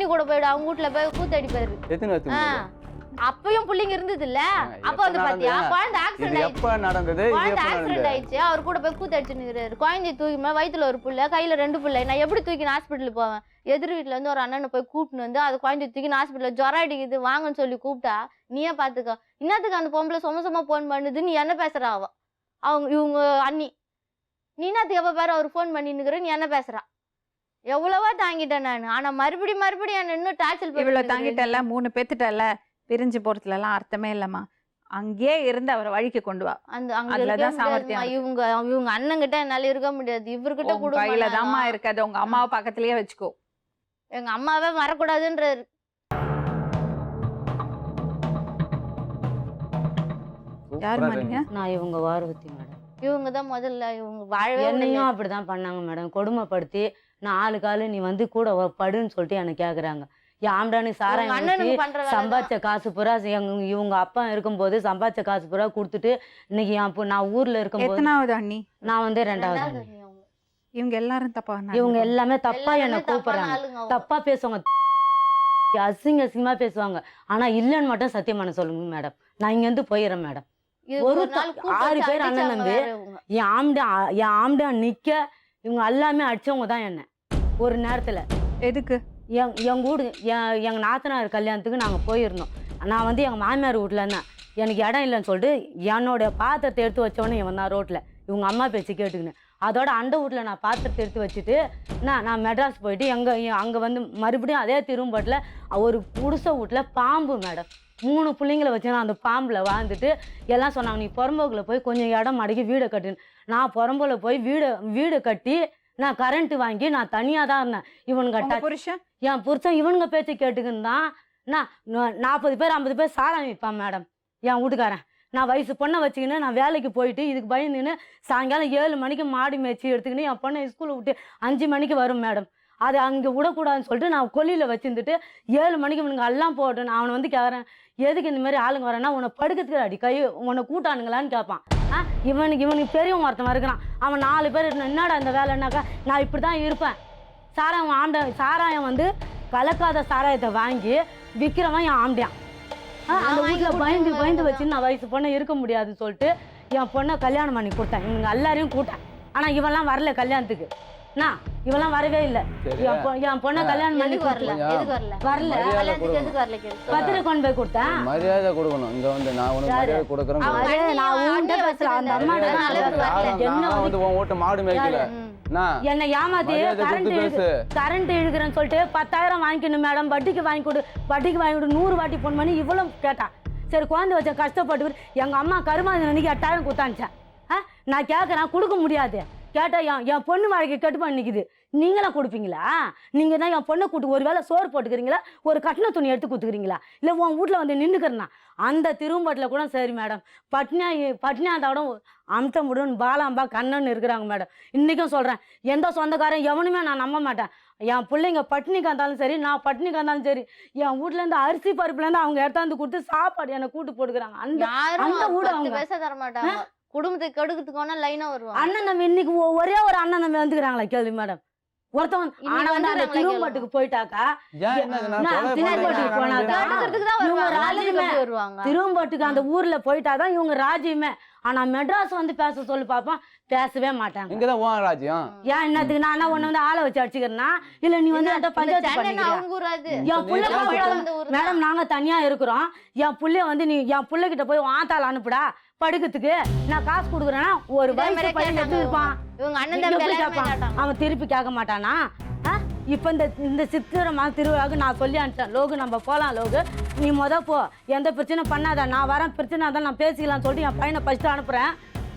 அவங்க வீட்டுல போய் கூத்தடிப்பாரு எத்தனை வருஷம் அப்பயும் பிள்ளைங்க இருந்தது இல்ல அப்ப வந்து பாத்தியா குழந்தை ஆக்சிடென்ட் இது ஆயிடுச்சு எப்ப நடந்தது இது குழந்தை எப்ப ஆக்சிடென்ட் நடந்தது ஆயிடுச்சு அவர் கூட போய் கூத்தடிச்சுன்னு குழந்தைய தூக்கிமா வயித்துல ஒரு புள்ள கையில 2 புள்ள நான் எப்படி தூக்கி ஹாஸ்பிட்டலுக்கு போவேன் எதிர் வீட்டுல இருந்து ஒரு அண்ணனை போய் கூப்பிட்டு வந்து அது குழந்தைய தூக்கி ஹாஸ்பிட்டல்ல ஜுரம் அடிக்குது வாங்கன்னு சொல்லி கூப்பிட்டா நீயே பாத்துக்க இன்னத்துக்கு அந்த பொம்பளை சும போன் பண்ணுது நீ என்ன பேசுறா அவங்க இவங்க அண்ணி நீ என்னத்துக்கு எப்ப பாரு அவர் போன் பண்ணின்னுக்குற நீ என்ன பேசுறா எவ்வளவோ தாங்கிட்டேன் நான் ஆனா மறுபடியும் என்ன இன்னும் டார்ச்சல் இவ்வளவு தாங்கிட்டல 3 பேத்துட்டல பிரிஞ்சு போறதுல எல்லாம் அர்த்தமே இல்லம்மா. அங்கேயே இருந்து அவரை வழிக்கு கொண்டு வா. அந்த அங்க அதுலதான் சாமர்த்தியம் இவங்க அண்ணன் கிட்ட என்னால இருக்க முடியாது இவர்கிட்ட கூட கையில தான்மா இருக்காது. உங்க அம்மாவை பக்கத்துலயே வச்சுக்கோ. எங்க அம்மாவே வரக்கூடாதுன்றாரு. யாரு மாட்டீங்க? நான் இவங்க வாரவத்தி மேடம். இவங்க தான் முதல்ல இவங்க வாழவே என்னையும் அப்படிதான் பண்ணாங்க மேடம். கொடுமைப்படுத்தி 4 காலு நீ வந்து கூட படுன்னு சொல்லிட்டு எனக்கு கேக்குறாங்க. ஆம்டானு சாராயம் சம்பாதிச்ச காசு பூரா இவங்க அப்பா இருக்கும்போது சம்பாதிச்ச காசு பூரா கொடுத்துட்டு இன்னைக்கு நான் ஊர்ல இருக்கும்போது எத்தனாவது அண்ணி? நான் வந்து 2வது. இவங்க எல்லாரும் தப்பா இவங்க எல்லாமே தப்பா என்ன கூப்பிடுறாங்க. தப்பா பேசுவாங்க, அசிங்கமா பேசுவாங்க. ஆனா இல்லன்னு மட்டும் சத்தியமான சொல்லுங்க மேடம். நான் இங்க இருந்து போயிடுறேன் மேடம். ஒரு 6 பேர் அண்ணன் தம்பி என் ஆம்டா நிக்க இவங்க எல்லாமே அடிச்சவங்க தான் என்ன. ஒரு நேரத்துல எதுக்கு எங்க வீடு எங்க நாத்தனார் கல்யாணத்துக்கு நாங்க போயிருந்தோம். நான் வந்து எங்கள் மாமியார் வீட்டில் இருந்தேன். எனக்கு இடம் இல்லைன்னு சொல்லிட்டு என்னோட பாத்திரத்தை எடுத்து வச்சவொடனே இவன் தான் ரோட்டில் இவங்க அம்மா பேச்சு கேட்டுக்கின்னு. அதோட அந்த வீட்டில் நான் பாத்திரத்தை எடுத்து வச்சுட்டு நான் மெட்ராஸ் போயிட்டு அங்கே வந்து மறுபடியும் அதே திரும்பட்டில் ஒரு குடிசை வீட்டில் பாம்பு மேடம் 3 பிள்ளைங்களை வச்சு நான் அந்த பாம்பில் வாழ்ந்துட்டு எல்லாம் சொன்னாங்க, நீ புறம்போக்கில் போய் கொஞ்சம் இடம் மடக்கி வீடை கட்டுன்னு. நான் புறம்போக்கில் போய் வீடு கட்டி நான் கரண்ட்டு வாங்கி நான் தனியாக தான் இருந்தேன். இவனுங்க புருஷன் என் புருஷன் இவனுங்க பேச்சு கேட்டுக்குன்னு தான் நான் 40 பேர் 50 பேர் சாராயம் விற்பான் மேடம் என் வீட்டுக்காரன். நான் வயசு பொண்ணை வச்சுக்கின்னு நான் வேலைக்கு போயிட்டு இதுக்கு பயந்துன்னு சாயங்காலம் 7 மணிக்கு மாடி மேய்ச்சி எடுத்துக்கின்னு என் பொண்ணை ஸ்கூலில் விட்டு 5 மணிக்கு வரும் மேடம். அது அங்கே விடக்கூடாதுன்னு சொல்லிட்டு நான் கொல்லியில் வச்சுருந்துட்டு 7 மணிக்கு இவனுங்க எல்லாம் போட்டு நான் அவனை வந்து கேட்குறேன், எதுக்கு இந்த மாதிரி ஆளுங்க வரேன்னா உன்னை படுக்கிறதுக்கு அடி கை உன்னை கூட்டானுங்களான்னு கேட்பான். இவனுக்கு பெரியவன் ஒருத்தன் இருக்கிறான். அவன் 4 பேர் என்னடா இந்த வேலைன்னாக்கா நான் இப்படி தான் இருப்பேன். சாராயம் வந்து கலக்காத சாராயத்தை வாங்கி விற்கிறவன் என் ஆம்பியான். அந்த வீட்டில் பயந்து வச்சு நான் வயசு பொண்ணை இருக்க முடியாதுன்னு சொல்லிட்டு என் பொண்ணை கல்யாணம் பண்ணி கொடுத்தேன். இவங்க எல்லாரையும் கூட்டேன். ஆனால் இவெல்லாம் வரல கல்யாணத்துக்கு. இவெல்லாம் வரவே இல்லை. என் பொண்ணை கல்யாணம் பண்ணி கொடுக்கல. வரல பத்திரை கொண்டு போய் கொடுத்தேன். மரியாதை கொடுக்கணும். இங்க வந்து நான் உனக்கு மரியாதை கொடுக்குறேன். நான் உன்கிட்ட பேசல. அந்த அம்மா மாடு மேய்க்கல என்னை ஏமாத்தி கரண்ட் இழுக்கிறேன்னு சொல்லிட்டு 10,000 வாங்கிக்கணும் மேடம், வட்டிக்கு வாங்கி கொடு 100 வாட்டி ஃபோன் பண்ணி இவ்வளவு கேட்டான். சரி குழந்தை வச்ச கஷ்டப்பட்டு எங்க அம்மா கருமாதி அன்னைக்கு 8,000 கொடுத்தான்ச்சேன். நான் கேட்கறேன் கொடுக்க முடியாது. கேட்டா என் பொண்ணு வாழ்க்கை கெட்டு பண்ணி நிற்குது. நீங்களாம் கொடுப்பீங்களா? நீங்கள் தான் என் பொண்ணை கூட்டு ஒரு வேளை சோறு போட்டுக்கிறீங்களா, ஒரு கட்டின துணி எடுத்து கொடுத்துக்கிறீங்களா, இல்லை உன் வீட்டில் வந்து நின்றுக்கிறேன்னா? அந்த திரும்பட்டில் கூட சரி மேடம் பட்னியா தவிட அமுத்த முடியும் பாலாம்பா கண்ணன்னு இருக்கிறாங்க மேடம். இன்றைக்கும் சொல்கிறேன், எந்த சொந்தக்காரன் எவனுமே நான் நம்ப மாட்டேன். என் பிள்ளைங்க பட்னிக்கு இருந்தாலும் சரி, நான் பட்னிக்கு இருந்தாலும் சரி, என் வீட்டிலேருந்து அரிசி பருப்புலேருந்து அவங்க எடுத்தாந்து கொடுத்து சாப்பாடு என்னை கூட்டு போட்டுக்கிறாங்க. அந்த வீடு அவங்க பேச தர மாட்டாங்க. குடும்பத்துக்கு கெடுக்கிறதுக்கான லைனா வருவாங்க. அண்ணன் நம்ம இன்னைக்கு ஒரே ஒரு அண்ணன் நம்ம வந்துக்கிறாங்களா கேள்வி மேடம். ஒருத்தவன் திரும்பட்டுக்கு போயிட்டாக்கா திரும்பட்டுக்கு அந்த ஊர்ல போயிட்டாதான் இவங்க ராஜ்யமே. ஆனா மெட்ராஸ் வந்து பேச சொல்லி பாப்போம், பேசவே மாட்டாங்க. இங்கதான் உன் ராஜ்யம். ஏன் என்னத்துக்கு நானா உன்ன வந்து ஆளை வச்சு அடிச்சுக்கிறேன்னா, இல்ல நீ வந்து பஞ்சாயத்து பண்ணிக்கிறேன் மேடம். நாங்க தனியா இருக்கிறோம். என் புள்ளைய வந்து நீ என் பிள்ளை கிட்ட போய் ஆத்தாள் அனுப்புடா படுக்கிறதுக்கு, நான் காசு கொடுக்குறேன்னா ஒரு வயசு பையன் எப்படி இருப்பான்? அவன் திருப்பி கேட்க மாட்டானா? இப்ப இந்த சித்திரை மாதம் திருவிழாவுக்கு நான் சொல்லி அனுப்பிச்சேன், லோகு நம்ம போகலாம், லோகு நீ போ, எந்த பிரச்சனை பண்ணாத, நான் வரேன், பிரச்சனை தான் நான் பேசிக்கலாம்னு சொல்லிட்டு என் பையனை ஃபஸ்ட்டு அனுப்புறேன்.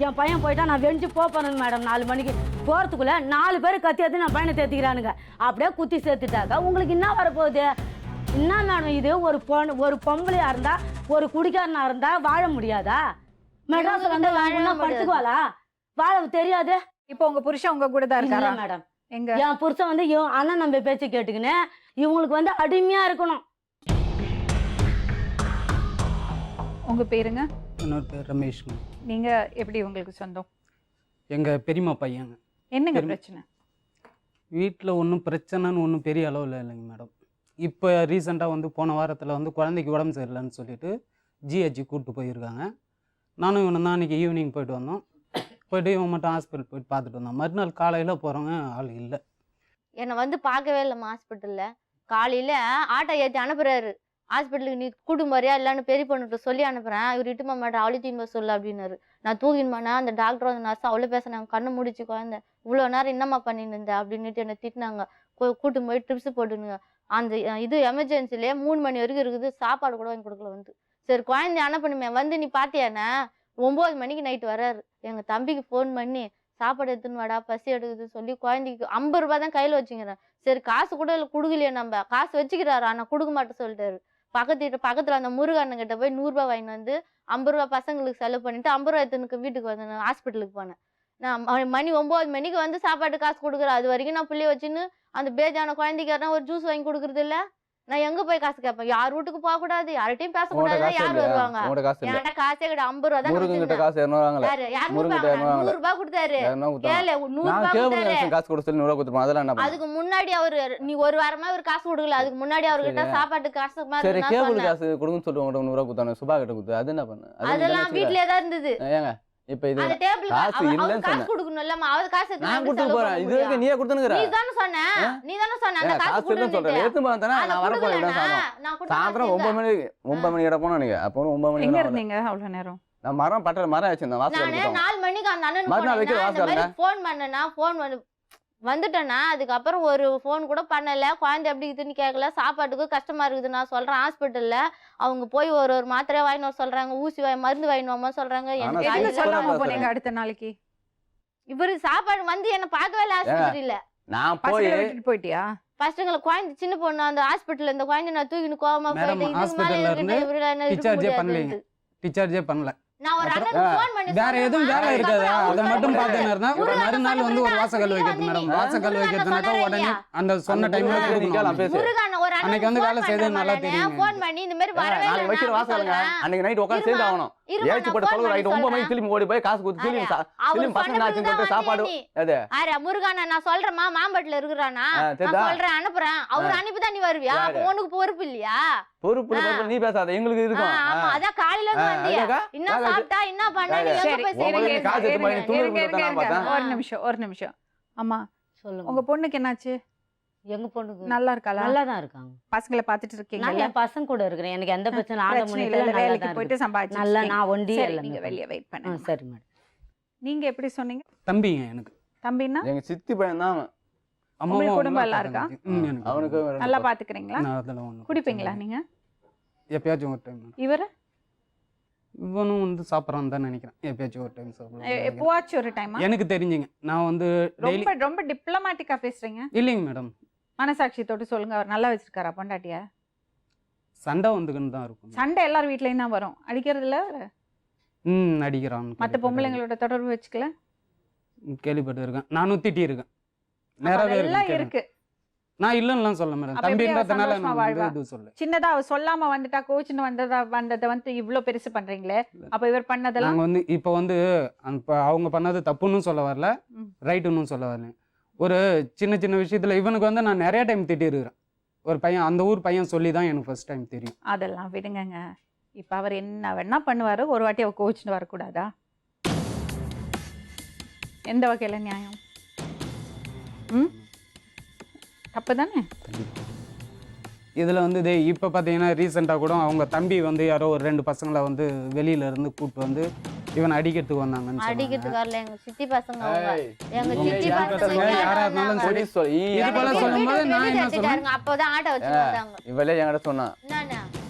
என் பையன் போயிட்டா நான் வெஞ்சு போறேன் மேடம். 4 மணிக்கு போறதுக்குள்ள 4 பேர் கத்தி எடுத்து நான் பையனை சேர்த்துக்கிறானுங்க. அப்படியே குத்தி சேர்த்துட்டாக்கா உங்களுக்கு என்ன வரப்போகுது? என்ன மேடம் இது? ஒரு பொம்பளையா இருந்தா ஒரு குடிக்காரனா இருந்தா வாழ முடியாதா? மெட்ராஸ்ல வந்து படுத்துக்குவாளா? வாழ தெரியாது. இப்போ உங்க புருஷன் உங்க கூட தான் இருக்காரா மேடம்? என் புருஷன் வந்து அண்ணன் நம்ம பேச்ச கேட்டுக்கின்னு இவங்களுக்கு வந்து அடிமையா இருக்கணும். உங்க பேருங்க? என்னோட பேர் ரமேஷ்ங்க. நீங்க எப்படி உங்களுக்கு சொந்தம்? எங்க பெரியம்மா பையங்க. என்னங்க பிரச்சனை? வீட்டில் ஒன்றும் பிரச்சனைன்னு ஒன்றும் பெரிய அளவில் இல்லைங்க மேடம். இப்போ ரீசெண்டாக வந்து போன வாரத்தில் வந்து குழந்தைக்கு உடம்பு சரியில்லைன்னு சொல்லிட்டு ஜிஹெச் கூப்பிட்டு போயிருக்காங்க. நானும் இவனை தான் அன்றைக்கி ஈவினிங் போயிட்டு வந்தோம். போயிட்டு இவன் மட்டும் ஹாஸ்பிட்டல் போயிட்டு பார்த்துட்டு வந்தோம். மறுநாள் காலையில் போகிறவங்க ஆள் இல்லை. என்னை வந்து பார்க்கவே இல்லைம்மா ஹாஸ்பிட்டலில். காலையில் ஆட்டோ ஏற்றி அனுப்புகிறாரு ஹாஸ்பிட்டலுக்கு, நீ கூட்டு மாதிரியா இல்லைன்னு பெரிய பொண்ணுகிட்ட சொல்லி அனுப்புகிறேன். இவர் இட்டுமா மாட்டேன், அவளே தீம்ப சொல்லு அப்படின்னாரு. நான் தூக்கின்மாண்ணா, அந்த டாக்டர் வந்து நர்ஸ் அவ்வளோ பேசினாங்க, கண்ணு முடிச்சு குழந்தை இவ்வளோ நேரம் என்னம்மா பண்ணின்னு இருந்தேன் அப்படின்ட்டு என்னை திட்டினாங்க. கூட்டு போய் ட்ரிப்ஸ் போட்டுனுங்க. அந்த இது எமர்ஜென்சிலேயே 3 மணி வரைக்கும் இருக்குது, சாப்பாடு கூட வாங்கி கொடுக்கல. வந்து சரி குழந்தை அனுப்பணுமே, வந்து நீ பார்த்தியாண்ணா 9 மணிக்கு நைட்டு வர்றாரு. எங்கள் தம்பிக்கு ஃபோன் பண்ணி சாப்பாடு எடுத்துன்னு வாடா பசி எடுக்குதுன்னு சொல்லி குழந்தைக்கு 50 ரூபா தான் கையில் வச்சுக்கிறேன். சரி காசு கூட இல்லை கொடுக்கலையே, நம்ம காசு வச்சுக்கிறாரு ஆனால் கொடுக்க மாட்டேன் சொல்லிட்டாரு. பக்கத்தில் அந்த முருகண்ணன் கிட்ட போய் 100 ரூபா வாங்கிட்டு வந்து 50 ரூபா பசங்களுக்கு செலவு பண்ணிட்டு 50 ரூபா எடுத்துனுக்கு வீட்டுக்கு வந்தேன். ஹாஸ்பிட்டலுக்கு போனேன். நான் மணி 9 மணிக்கு வந்து சாப்பாட்டு காசு கொடுக்குறேன். அது வரைக்கும் நான் பிள்ளைய வச்சுன்னு அந்த பேஜான குழந்தைக்காரனா ஒரு ஜூஸ் வாங்கி கொடுக்குறது இல்லை. நான் எங்க போய் காசு கேட்பேன்? யார் வீட்டுக்கு போக கூடாது, யார்கிட்டயும் பேசக்கூடாது. யார் வருவாங்க? என்கிட்ட காசே கிடையாது. 50 ரூபா தான். 100 ரூபாய் கொடுத்தாரு. அதுக்கு முன்னாடி அவரு நீ ஒரு வாரமா அவர் காசு கொடுக்கல. அதுக்கு முன்னாடி அவர்கிட்ட சாப்பாட்டு காசு அதெல்லாம் வீட்லயே தான் இருந்தது. இப்ப இது அந்த டேபிள் காசு இல்லைன்னு காசு சொன்னேன். கொடுக்கணும்லம்மா அவ காசு எடுத்து நான் எப்படி கொடுத்து செலவு போறேன். பண்ண இது முடியும்? வரைக்கும் நீயே கொடுத்துனுக்குற. நீ தானே சொன்ன அந்த காசு காசு இல்லைன்னு சொல்றேன். கொடுன்னு எடுத்து பார்த்தா நான் வரப்போறேன். இதான் சாயந்தரம். நான் கொடுத்து சாயந்தரம் 9 மணி இட போனோம் நீங்க. அப்போ 9 மணி எங்க இடம் இருந்தீங்க அவ்வளவு நேரம்? நான் மரம் மரம் வச்சிருந்தேன் வாசல் நானே எடுத்துட்டோம். 4 மணிக்கு அந்த அண்ணனுக்கு மறுநாள் வைக்கிற போனேன். இந்த வாசல்ல. மாதிரி ஃபோன் பண்ணேனா ஃபோன் வந்துட்டேன்னா அதுக்கப்புறம் ஒரு ஃபோன் கூட பண்ணல. குழந்தை எப்படி இருக்குதுன்னு கேட்கல. சாப்பாட்டுக்கு கஷ்டமா இருக்குது நான் சொல்றேன். ஹாஸ்பிட்டல்ல அவங்க போய் ஒரு மாத்திரை வாங்கிட்டு வர சொல்றாங்க, ஊசி மருந்து வாங்கிட்டு வாமா சொல்றாங்க. ஆனா எனக்கு எதுக்கு சரி, சொல்லாம சொல்லுங்க. போனீங்க அடுத்த நாளைக்கு? இவரு சாப்பாடு வந்து என்ன பார்க்கவே இல்லை ஆஸ்பத்திரியில. நான் போய் பசங்களை விட்டுட்டு போயிட்டியா? ஃபர்ஸ்ட்ங்களை குழந்தை சின்ன பொண்ணு அந்த ஹாஸ்பிட்டல்ல இந்த குழந்தை நான் தூக்கின்னு கோவமா மேடம், போயிட்டு இதுக்கு மேல ஹாஸ்பிட்டல்ல இருக்கிட்ட இருந்து இவரு என்ன இருக்க டிஸ்சார்ஜே முடியாது. பண்ணலீங்க. டிஸ்சார்ஜே பண்ணல. நான் ஒரு அப்புறம் அண்ணனுக்கு ஃபோன் பண்ணி வேற எதுவும் வேலை சொன்னேன். இருக்காதா? அதை மட்டும் பார்த்தேன்னா முருகன் மறுநாள் வந்து ஒரு வாசகல் வைக்கிறது மேடம். வாசகல் வைக்கிறதுனாக்கா உடனே அந்த சொன்ன டைம்ல நீ கொடுக்கணும். கேளம் பேசு. முருகன் ஒரு அன்னைக்கு வந்து வேலை செய்தது நல்லா தெரியும். ஃபோன் பண்ணி இந்த மாதிரி வரவே நாளைக்கு வைக்கிற வாசலுங்க. அன்னைக்கு நைட் உட்காந்து சேர்ந்து ஆகணும். ஏச்சி போட்டு பழகு ரைட் 9 மணிக்கு திரும்பி ஓடி போய் காசு கொடுத்து திரும்பி பசங்க ஆச்சுன்னு சொல்லிட்டு சாப்பாடு அது அரே முருகன் நான் சொல்றேம்மா மாம்பட்டில இருக்கிறானா நான் தெரியுதா? சொல்றேன் அனுப்புறேன். அவர் அனுப்பிதான் நீ வருவியா? அப்ப உனக்கு பொறுப்பு இல்லையா? பொறுப்பு நீ பேசாத எங்களுக்கு இருக்கும். ஆமா அதான் காலையில இருந்து வந்தியா? என்ன சாப்பிட்டா என்ன பண்ண நீ எங்க சரி, போய் இருங்க, செய்வீங்க? இருங்க, காசு எடுத்து இருங்க, போய் துணி இருங்க, கொடுத்தா நான் பார்த்தேன். ஒரு நிமிஷம் அம்மா, சொல்லுங்க. உங்க பொண்ணுக்கு என்னாச்சு? எங்க பொண்ணுக்கு நல்லா இருக்காளா? நல்லா தான் இருக்காங்க. பசங்களை பாத்துட்டு நான் இருக்கீங்கல்ல? என் பசங்க கூட இருக்கிறேன். எனக்கு எந்த பிரச்சனை ஆண்ட பிரச்சனை இல்ல, முடியல. வேலைக்கு போயிட்டு சம்பாதிச்சு நல்லா நான் ஒண்டி சரி, இல்ல. நீங்க வெளிய வெயிட் பண்ணுங்க. சரி மேடம். நீங்க எப்படி சொன்னீங்க? தம்பிங்க எனக்கு. தம்பின்னா எங்க சித்தி பையன் தான் அவன். அம்மாவும் உங்களுக்கு அவனும் குடும்பம் எல்லாம் இருக்கா? எனக்கு அவனுக்கு நல்லா பாத்துக்கிறீங்களா? நான் அதெல்லாம் ஒண்ணும் குடிப்பீங்களா பிரச்சனை நீங்க? இல்லை. எப்பயாச்சும் ஒரு டைம். இவரு இவனும் வந்து சாப்பிட்றான்னு தான் நினைக்கிறேன். எப்பயாச்சும் ஒரு டைம் சாப்பிடுவேன். எப்போவாச்சும் ஒரு டைமா? எனக்கு தெரிஞ்சுங்க. நான் வந்து டெய்லி ரொம்ப ரொம்ப டிப்ளமேட்டிக்கா பேசுறீங்க. இல்லைங்க மேடம். மனசாட்சி தொட்டு சொல்லுங்க. அவர் நல்லா வச்சிருக்காரா பொண்டாட்டிய? சண்டை வந்துக்குன்னு தான் இருக்கும். சண்டை எல்லார் வீட்லயும் தான் வரும். அடிக்கிறது இல்ல அவரு? அடிக்கிறான். மத்த பொம்பளைங்களோட தொடர்பு வச்சுக்கல? கேள்விப்பட்டு இருக்கேன். நானும் திட்டி இருக்கேன். நேராவே எல்லாம் இருக்கு. இருக்கு. நான் இல்லைன்னுலாம் சொல்ல மேடம். அப்ப எப்படி அவ தம்பின்றதுனால சந்தோஷமா நான் வாழ்வா? வந்து இது சொல்ல. சின்னதா அவ சொல்லாம வந்துட்டா கோச்சுன்னு வந்ததை வந்து இவ்ளோ பெருசு பண்றீங்களே, அப்ப இவர் பண்ணதெல்லாம் நாங்கள் வந்து இப்போ வந்து இப்போ அவங்க பண்ணது தப்புன்னு சொல்ல வரல, ம். ரைட்டுன்னு சொல்ல வரல. ஒரு சின்ன சின்ன விஷயத்தில் இவனுக்கு வந்து நான் நிறைய டைம் திட்டிருக்கிறேன். ஒரு பையன் அந்த ஊர் பையன் சொல்லி தான் எனக்கு ஃபர்ஸ்ட் டைம் தெரியும். அதெல்லாம் விடுங்கங்க. இப்ப அவர் என்ன வேணா பண்ணுவாரு, ஒரு வாட்டி அவ கோச்சுன்னு வரக்கூடாதா? எந்த வகையில நியாயம்? ம், தப்பு தானே? இதில் வந்து இப்போ பார்த்தீங்கன்னா ரீசெண்டாக கூட அவங்க தம்பி வந்து யாரோ ஒரு 2 பசங்களை வந்து வெளியில இருந்து கூப்பிட்டு வந்து இவனை அடிக்கிறதுக்கு வந்தாங்கன்னு சொன்னாங்க. அடிக்கிறதுக்கு வரல எங்க சித்தி பசங்க அவங்க. எங்க நீங்க சித்தி யார் பசங்க பேசுறீங்க? யாரா இருந்தாலும் சரி. போலீஸ் சொல்லி இது போல சொல்லும்போது நான் என்ன வீட்டுக்காரங்க அப்பதான் ஆட்டோ வச்சு வந்தாங்க. இவளே என்கிட்ட சொன்னான். என்னன்னா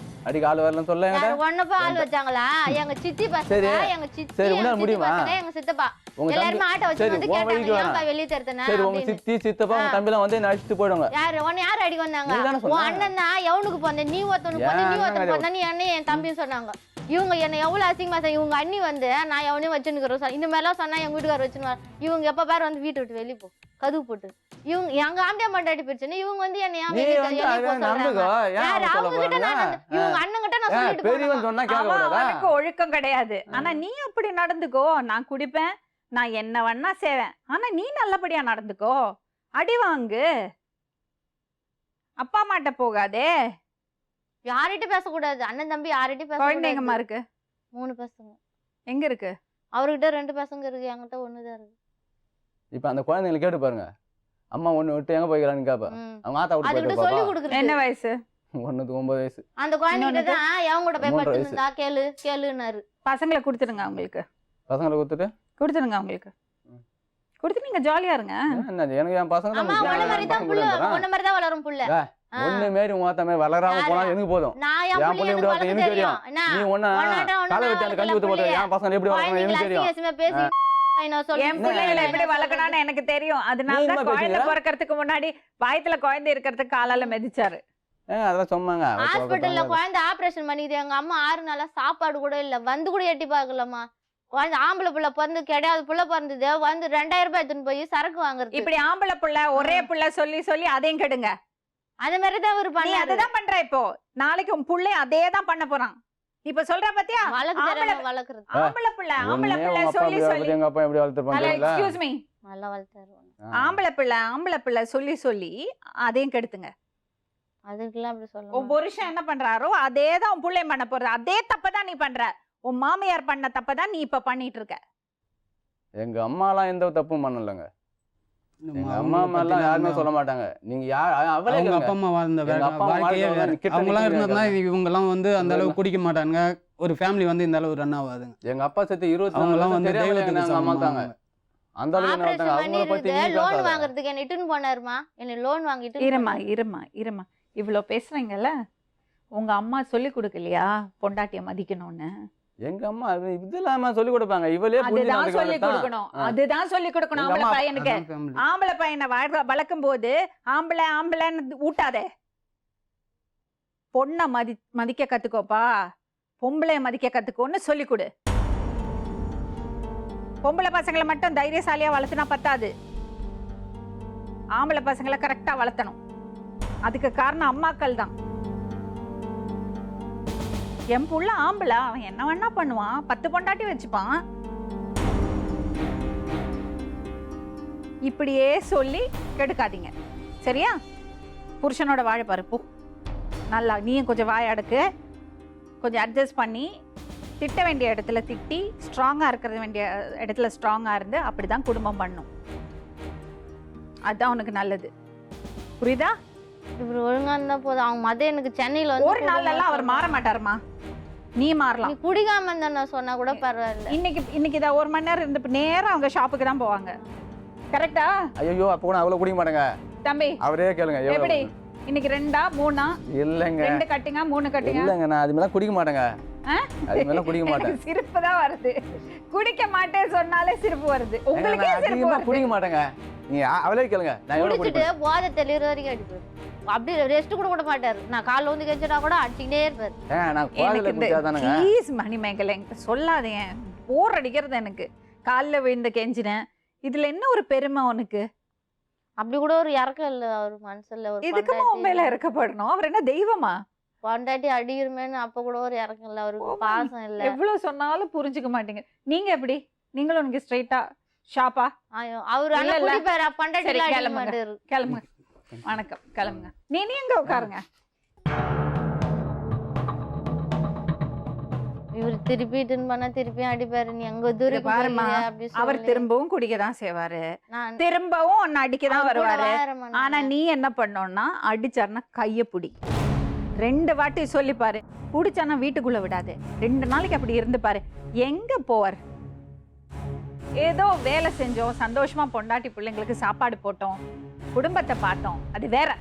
அடிக்க ஆள் வரலன்னு சொல்ல என்கிட்ட. யாரு ஒன்னப்பா ஆள் வச்சாங்களா? எங்க சித்தி பசங்க, சரி. எங்க சித்தி, சரி, எங்க உன்னால சித்தி முடியுமா? பசங்க, எங்க சித்தப்பா உங்க எல்லாருமே தம்பி ஆட்டோ வச்சு சரி, வந்து உன் கேட்டாங்க வழிக்கு ஏன்பா வரேன். வெளியே தருத்தனா சரி, உங்க அப்படின்னு. சித்தி சித்தப்பா உங்க தம்பிலாம் வந்து என்ன அடிச்சுட்டு போயிடுவாங்க. யாரு உன்னை யார் அடிக்க வந்தாங்க? நீ தானே சொன்ன. உன் அண்ணன் தான் எவனுக்கு போந்த நீ ஒருத்தனுக்கு போந்த நீ ஒருத்தனுக்கு போந்த நீ என்ன என் தம்பின்னு சொன்னாங்க. இவங்க என்ன எவ்வளவு அசிங்கமா செய்ய. இவங்க அண்ணி வந்து நான் எவனையும் வச்சுன்னு இந்த மாதிரிலாம் சொன்னா எங்க வீட்டுக்கார வச்சுன்னு இவங்க எப்ப பேர் வந்து வீட்டை விட்டு வெளியே போ கதவு போட்டு இவங்க எங்க ஆம்பியா மண்டாடி பிரச்சனை. இவங்க வந்து என்ன ஏன் நீ வெளியே வந்து வெளியே போ அதை நம்புக. சொல்றாங்க. ஏன் யாரு அவன் சொல்ல அவங்க கிட்ட நான் போறாங்க? இவங்க அண்ணன் கிட்ட நான் சொல்லிட்டு பெரியவன் போறேன். சொன்னா கேட்க அவன் கூடாதா? அவனுக்கு ஒழுக்கம் கிடையாது. ஆனா நீ அப்படி நடந்துக்கோ. நான் குடிப்பேன், நான் என்ன வேணா செய்வேன், ஆனா நீ நல்லபடியா நடந்துக்கோ. அடி வாங்கு, அப்பா அம்மாட்ட போகாதே. யார்கிட்ட பேசக்கூடாது. அண்ணன் தம்பி யார்கிட்ட குழந்தைங்கம்மா பேசக்கூடாது. இருக்கு? 3 பசங்க. எங்க இருக்கு? அவர்கிட்ட 2 பசங்க இருக்கு, என்கிட்ட 1 தான் இருக்கு. இப்ப அந்த குழந்தைங்களை கேட்டு பாருங்க. அம்மா ஒண்ணு விட்டு எங்க போய்க்கிறான்னு கேப்பா. ம். அவங்க ஆத்தா விட்டு அதுகிட்ட போயிட்டு சொல்லி பாப்பா. கொடுக்குறது. என்ன வயசு? ஒண்ணுக்கு 9 வயசு. அந்த குழந்தைகிட்ட தான் எவன் கூட போய் 3 வயசு. படுத்துருந்தா கேளு கேளுன்னாரு. பசங்களை கொடுத்துருங்க அவங்களுக்கு. பசங்களை கொடுத்துட்டு கொடுத்துருங்க அவங்களுக்கு. கொடுத்து நீங்க ஜாலியா இருங்க. என்ன எனக்கு என் பசங்க தான் அம்மா முக்கியம். உன்ன மாதிரி என் தான் பசங்க புள்ள கூட இருக்கிறேன். உன்ன மாதிரி தான் வளரும் புள்ள. ஒண்ணு மாரி உங்க ஆத்தா மாதிரி வளராம யாரு? போனா எனக்கு போதும். நான் என் என் புள்ள புள்ள எனக்கு எப்படி வளர்க்க எனக்கு தெரியும். தெரியும். என்ன? நீ ஒண்ணு உன்னாட்ட ஒண்ணு காலை நான் வச்சு அந்த கஞ்சி ஊத்து வளர்க்கல போட்டு என் பசங்க எப்படி வளர்க்கணும் எனக்கு தெரியும். குழந்தைங்களை பேசி நான் சொல்றேன். என் பிள்ளைகளை எப்படி வளர்க்கணும்னு எனக்கு தெரியும். அதனாலதான் நீ என்ன குழந்தை பேசுற? பிறக்கறதுக்கு முன்னாடி வயத்துல குழந்தை இருக்கிறதுக்கு காலால மிதிச்சாரு. அதெல்லாம் சொன்னாங்க. ஹாஸ்பிட்டல்ல குழந்தை ஆபரேஷன் பண்ணிக்குது. எங்க அம்மா 6 நாளா சாப்பாடு கூட இல்ல. வந்து கூட எட்டி பார்க்கலாமா? குழந்தை ஆம்பளை புள்ள பிறந்து கிடையாது புள்ள பிறந்தது வந்து 2000 ரூபாய் எடுத்துன்னு போய் சரக்கு வாங்குறது. இப்படி ஆம்பளை புள்ள ஒரே புள்ள சொல்லி சொல்லி அதையும் கெடுங்க. அதே மாதிரிதான் இவரு நீ பண்ணாரு. அதுதான் பண்ற. இப்போ நாளைக்கு உன் புள்ளை அதே தான் பண்ண போறான். இப்ப சொல்ற பாத்தியா? வளர்க்குறது ஆம்பளை புள்ள சொல்லி சொல்லி எங்க அப்பா எப்படி வளர்த்துருப்பாங்க எக்ஸ்கியூஸ் மீ, நல்லா வளர்த்தாரு. ஆம்பளை பிள்ளை சொல்லி அதையும் கெடுத்துங்க. அதுக்கெல்லாம் அப்படி உன் சொல்லுவாங்க. புருஷன் என்ன பண்றாரோ அதே தான் உன் புள்ளையும் பண்ண போறது. அதே தப்பதான் நீ பண்ற. உன் மாமியார் பண்ண தப்பதான் நீ இப்ப பண்ணிட்டு இருக்க. எங்க அம்மாலாம் எந்த தப்பும் பண்ணலைங்க. எங்க அம்மா அவங்கள எல்லாம் யாருமே பத்திலாம் சொல்ல மாட்டாங்க. நீங்க யார் அவளே அவங்க கேளுங்க. அப்பா அம்மா வாழ்ந்த எங்க அப்பா அம்மா வாழ்க்கையே வாழ்க்கை வேற. வந்து கிட்ட அவங்களாம் நிக்க இருந்ததுனா கேட்கறாங்க. இவங்கெல்லாம் வந்து அந்த அளவுக்கு குடிக்க மாட்டாங்க. ஒரு ஃபேமிலி வந்து இந்த அளவு ரன் ஆகாதுங்க. எங்க அப்பா சேர்த்து 24 அவங்கெல்லாம் வருஷம் வந்து தெரியாம தெய்வத்துக்கு எங்க அம்மா தாங்க. சமமானவங்க. அந்த அளவுக்கு என்ன ஆபரேஷன் வளர்த்தாங்க. அவங்கள பத்தி பண்ணிருக்கு நீ லோன் பேசாத. வாங்குறதுக்கு என்ன இட்டுன்னு போனாருமா, என்ன லோன் வாங்கிட்டு இருமா இவ்வளோ பேசுறீங்கல்ல, உங்க அம்மா சொல்லி கொடுக்கலையா பொண்டாட்டிய மதிக்கணும்னு? எங்க அம்மா இதெல்லாம் சொல்லி கொடுப்பாங்க. இவளே அதுதான் சொல்லி கொடுக்கணும். அதுதான் சொல்லி கொடுக்கணும். எங்க ஆம்பளை அம்மா பையனுக்கு அதான் family. ஆம்பளை பையனை வளர்க்கும் போது ஆம்பளைன்னு ஊட்டாதே. பொண்ணை மதிக்க கத்துக்கோப்பா, பொம்பளைய மதிக்க கத்துக்கோன்னு சொல்லி கொடு. பொம்பளை பசங்களை மட்டும் தைரியசாலியா வளர்த்துனா பத்தாது, ஆம்பளை பசங்களை கரெக்டா வளர்த்தணும். அதுக்கு காரணம் அம்மாக்கள் தான். என் புள்ள ஆம்பளை, அவன் என்ன வேணா பண்ணுவான், 10 பொண்டாட்டி வச்சுப்பான். இப்படியே சொல்லி கெடுக்காதீங்க, சரியா? புருஷனோட வாழை பாரு போ. நல்லா நீயும் கொஞ்சம் வாய் அடக்கு, கொஞ்சம் அட்ஜஸ்ட் பண்ணி திட்ட வேண்டிய இடத்துல திட்டி, ஸ்ட்ராங்காக இருக்கிற வேண்டிய இடத்துல ஸ்ட்ராங்காக இருந்து அப்படி தான் குடும்பம் பண்ணும். அதுதான் உனக்கு நல்லது, புரியுதா? இவர் ஒழுங்கா இருந்தா போதும். அவங்க மத எனக்கு சென்னையில வந்து ஒரு நாளெல்லாம் அவர் மாற மாட்டாருமா, நீ மாறலாம். நீ குடிக்காம இருந்தா நான் சொன்னா கூட பரவாயில்ல. இன்னைக்கு இதை 1 மணி நேரம் இருந்து நேரம் அவங்க ஷாப்புக்கு தான் போவாங்க, கரெக்டா? ஐயோ அப்ப கூட அவ்வளவு குடிக்க மாட்டேங்க. தம்பி அவரே கேளுங்க. எப்படி இன்னைக்கு 2ஆ 3ஆ? இல்லங்க 2 கட்டுங்க 3 கட்டுங்க. இல்லங்க, நான் அது மேல குடிக்க மாட்டேங்க. அது மேல குடிக்க மாட்டேன். எனக்கு சிரிப்பு தான் வருது. குடிக்க மாட்டேன் சொன்னாலே சிரிப்பு வருது. உங்களுக்கே நான் சிரிப்பு அதிகமா வருது. குடிக்க மாட்டேங்க. நீங்க அவளே கேளுங்க. நான் எவ்வளவு குடிச்சிட்டு குடிப்பேன். போதை தெளிவுற வரைக்கும் அடிப்பாரு. அப்படி ரெஸ்ட் கூட விட மாட்டாரு. நான் காலைல வந்து கெஞ்சினா கூட அடிச்சுக்கிட்டே இருப்பாரு. நான் கோயில குடிச்சாதானங்க. ப்ளீஸ் மணிமேகலை என்கிட்ட சொல்லாதீங்க, போர் அடிக்கிறது எனக்கு. காலில் விழுந்து கெஞ்சினேன், இதுல என்ன ஒரு பெருமை உனக்கு? அப்படி கூட ஒரு இறக்கம் இல்ல அவர் மனசுல. ஒரு இதுக்குமா உன் மேல இறக்கப்படணும்? அவர் என்ன தெய்வமா? பொண்டாட்டி அடிக்கிறமேன்னு அப்ப கூட ஒரு இறக்கம் இல்ல அவருக்கு. பாசம் இல்ல. எவ்வளவு சொன்னாலும் புரிஞ்சுக்க மாட்டீங்க. நீங்க எப்படி? நீங்களும் உனக்கு ஸ்ட்ரைட்டா ஷாப்பா? அவரு இல்ல, இல்ல. குடிப்பாரு, பொண்டாட்டி சரி, அடிக்க கிளம்புங்க. மாட்டாரு. கிளம்புங்க. வணக்கம், கிளம்புங்க. நீ எங்க உட்காருங்க. இவரு திருப்பி இட்டுன்னு பண்ணா திருப்பியும் அடிப்பாரு. நீ அங்க தூரம் பாருமா, அப்படி அவர் திரும்பவும் குடிக்க தான் செய்வாரு, திரும்பவும் உன்னை அடிக்க தான் வருவாரு. ஆனா நீ என்ன பண்ணோம்னா, அடிச்சாருன்னா கைய புடி. 2 வாட்டி சொல்லி பாரு. குடிச்சானா வீட்டுக்குள்ள விடாது. 2 நாளைக்கு அப்படி இருந்து பாரு, எங்க போவார்? ஏதோ வேலை செஞ்சோம், சந்தோஷமா பொண்டாட்டி பிள்ளைங்களுக்கு சாப்பாடு போட்டோம், குடும்பத்தை பார்த்தோம், அது வேற.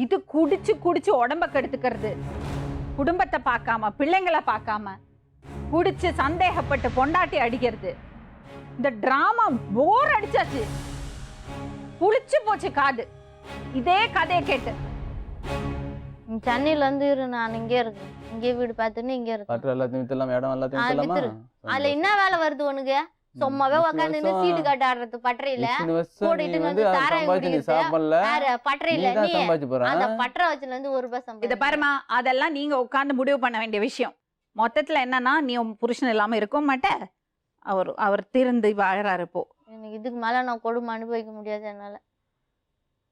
இது குடிச்சு குடிச்சு உடம்ப கெடுத்துக்கிறது, குடும்பத்தை பார்க்காம பிள்ளைங்களை பார்க்காம குடிச்சு சந்தேகப்பட்டு பொண்டாட்டி அடிக்கிறது. இந்த டிராமா போர் அடிச்சாச்சு, புளிச்சு போச்சு காது இதே கதையை கேட்டு. சென்னையில இருந்து இரு, நான் இங்கே இருக்கேன். இங்கே வீடு பார்த்துன்னு இங்கே இருக்கேன். பற்ற எல்லாத்தையும் வித்துலாம், இடம் எல்லாத்தையும் வித்துலாமா? அதுல என்ன வேலை வருது உனக்கு? சும்மாவே உட்காந்து சீட்டு கட்ட ஆடுறது பட்டறையில கூட்டிட்டு வந்து சாராய குடிக்கிறது. பட்டறையில நீ அந்த பட்டறை வச்சுல இருந்து ₹1 இத பாருமா, அதெல்லாம் நீங்க உட்கார்ந்து முடிவு பண்ண வேண்டிய விஷயம். மொத்தத்துல என்னன்னா, நீ உன் புருஷன் இல்லாம இருக்க மாட்ட, அவர் திருந்து வாழறாரு. இப்போ எனக்கு இதுக்கு மேல நான் கொடுமை அனுபவிக்க முடியாது.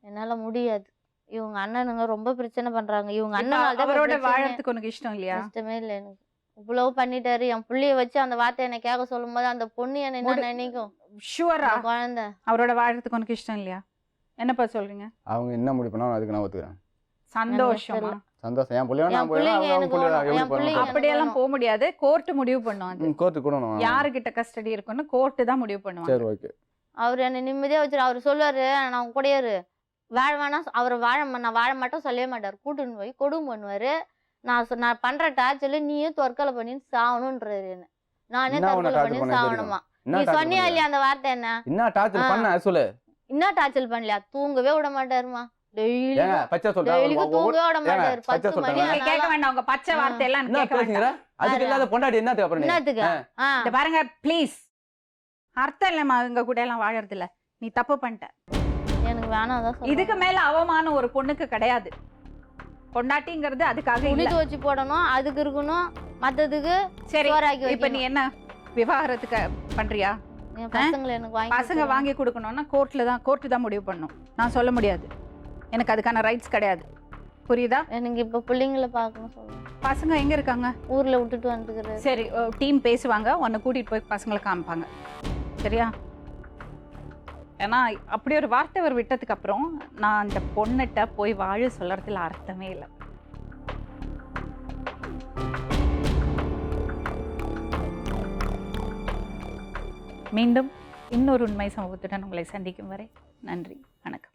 என்னால முடியாது. இவங்க அண்ணனுங்க ரொம்ப பிரச்சனை பண்றாங்க. இவங்க அண்ணன் அவரோட வாழறதுக்கு உனக்கு இஷ்டம் இல்லையா? இஷ்டமே இல்லை எனக்கு. இவ்வளவு பண்ணிட்டாரு. என் புள்ளைய வச்சு அந்த வார்த்தை என்ன கேட்க சொல்லும் போது அந்த பொண்ணு என்ன என்ன நினைக்கும்? ஷுவரா? குழந்தை அவரோட வாழறதுக்கு உனக்கு இஷ்டம் இல்லையா? என்னப்பா சொல்றீங்க? அவங்க என்ன முடிவு பண்ணா அதுக்கு நான் ஒத்துக்கிறேன். சந்தோஷமா? சந்தோஷம். என் பிள்ளையோட நான் போயிடுவேன். அப்படியெல்லாம் போக முடியாது, கோர்ட் முடிவு பண்ணும். அது கோர்ட்டு கூடணும். யாருகிட்ட கஸ்டடி இருக்குன்னு கோர்ட்டு தான் முடிவு பண்ணுவாங்க. சரி, ஓகே. அவர் என்ன நிம்மதியா வச்சிரு. அவர் சொல்லுவாரு, நான் கூடயே வாழ வேணா. அவர் நான் வாழ மாட்டோம் சொல்லவே மாட்டார். கூட்டுன்னு போய் கொடுமை பண்ணுவாரு. நான் பண்ற டார்ச்சர்ல நீயும் தற்கொலை பண்ணி சாவணும்ன்றாரு. என்ன நானே தற்கொலை பண்ணி சாவணுமா? நீ சொன்னியா இல்லையா அந்த வார்த்தை? என்ன டார்ச்சர் பண்ண சொல்லு. என்ன டார்ச்சர் பண்ணலையா? தூங்கவே விட மாட்டாருமா. டெய்லி பச்சை தூங்கவே விட மாட்டாரு. 10 மணி கேட்க வேண்டாம், உங்க பச்சை வார்த்தை எல்லாம் கேட்க வேண்டாம். அதுக்கு இல்லாத பொண்டாட்டி என்னத்துக்கு அப்புறம் என்னத்துக்கு? பாருங்க ப்ளீஸ், அர்த்தம் இல்லம்மா இவங்க கூட எல்லாம் வாழறது இல்ல. நீ தப்பு பண்ணிட்ட. எனக்கு வேணாம். இதுக்கு மேல அவமானம் ஒரு பொண்ணுக்கு கிடையாது. பொண்டாட்டிங்கிறது அதுக்காக இல்ல. வச்சு போடணும், அதுக்கு இருக்கணும், மத்ததுக்கு சரி. இப்ப நீ என்ன விவாகரத்துக்கு பண்றியா? பசங்க வாங்கி கொடுக்கணும்னா கோர்ட்டு தான் முடிவு பண்ணும். நான் சொல்ல முடியாது, எனக்கு அதுக்கான ரைட்ஸ் கிடையாது. புரியுதா? எனக்கு இப்போ பிள்ளைங்களை பார்க்கணும் சொல்லுங்க. பசங்க எங்க இருக்காங்க? ஊரில் விட்டுட்டு வந்துக்கிறாரு. சரி, டீம் பேசுவாங்க, உன்னை கூட்டிட்டு போய் பசங்களை காமிப்பாங்க. சரியா? ஏன்னா அப்படி ஒரு வார்த்தை அவர் விட்டதுக்கு அப்புறம் நான் அந்த பொண்ணுகிட்ட போய் வாழ சொல்றதுல அர்த்தமே இல்லை. மீண்டும் இன்னொரு உண்மை சம்பவத்துடன் உங்களை சந்திக்கும் வரை நன்றி, வணக்கம்.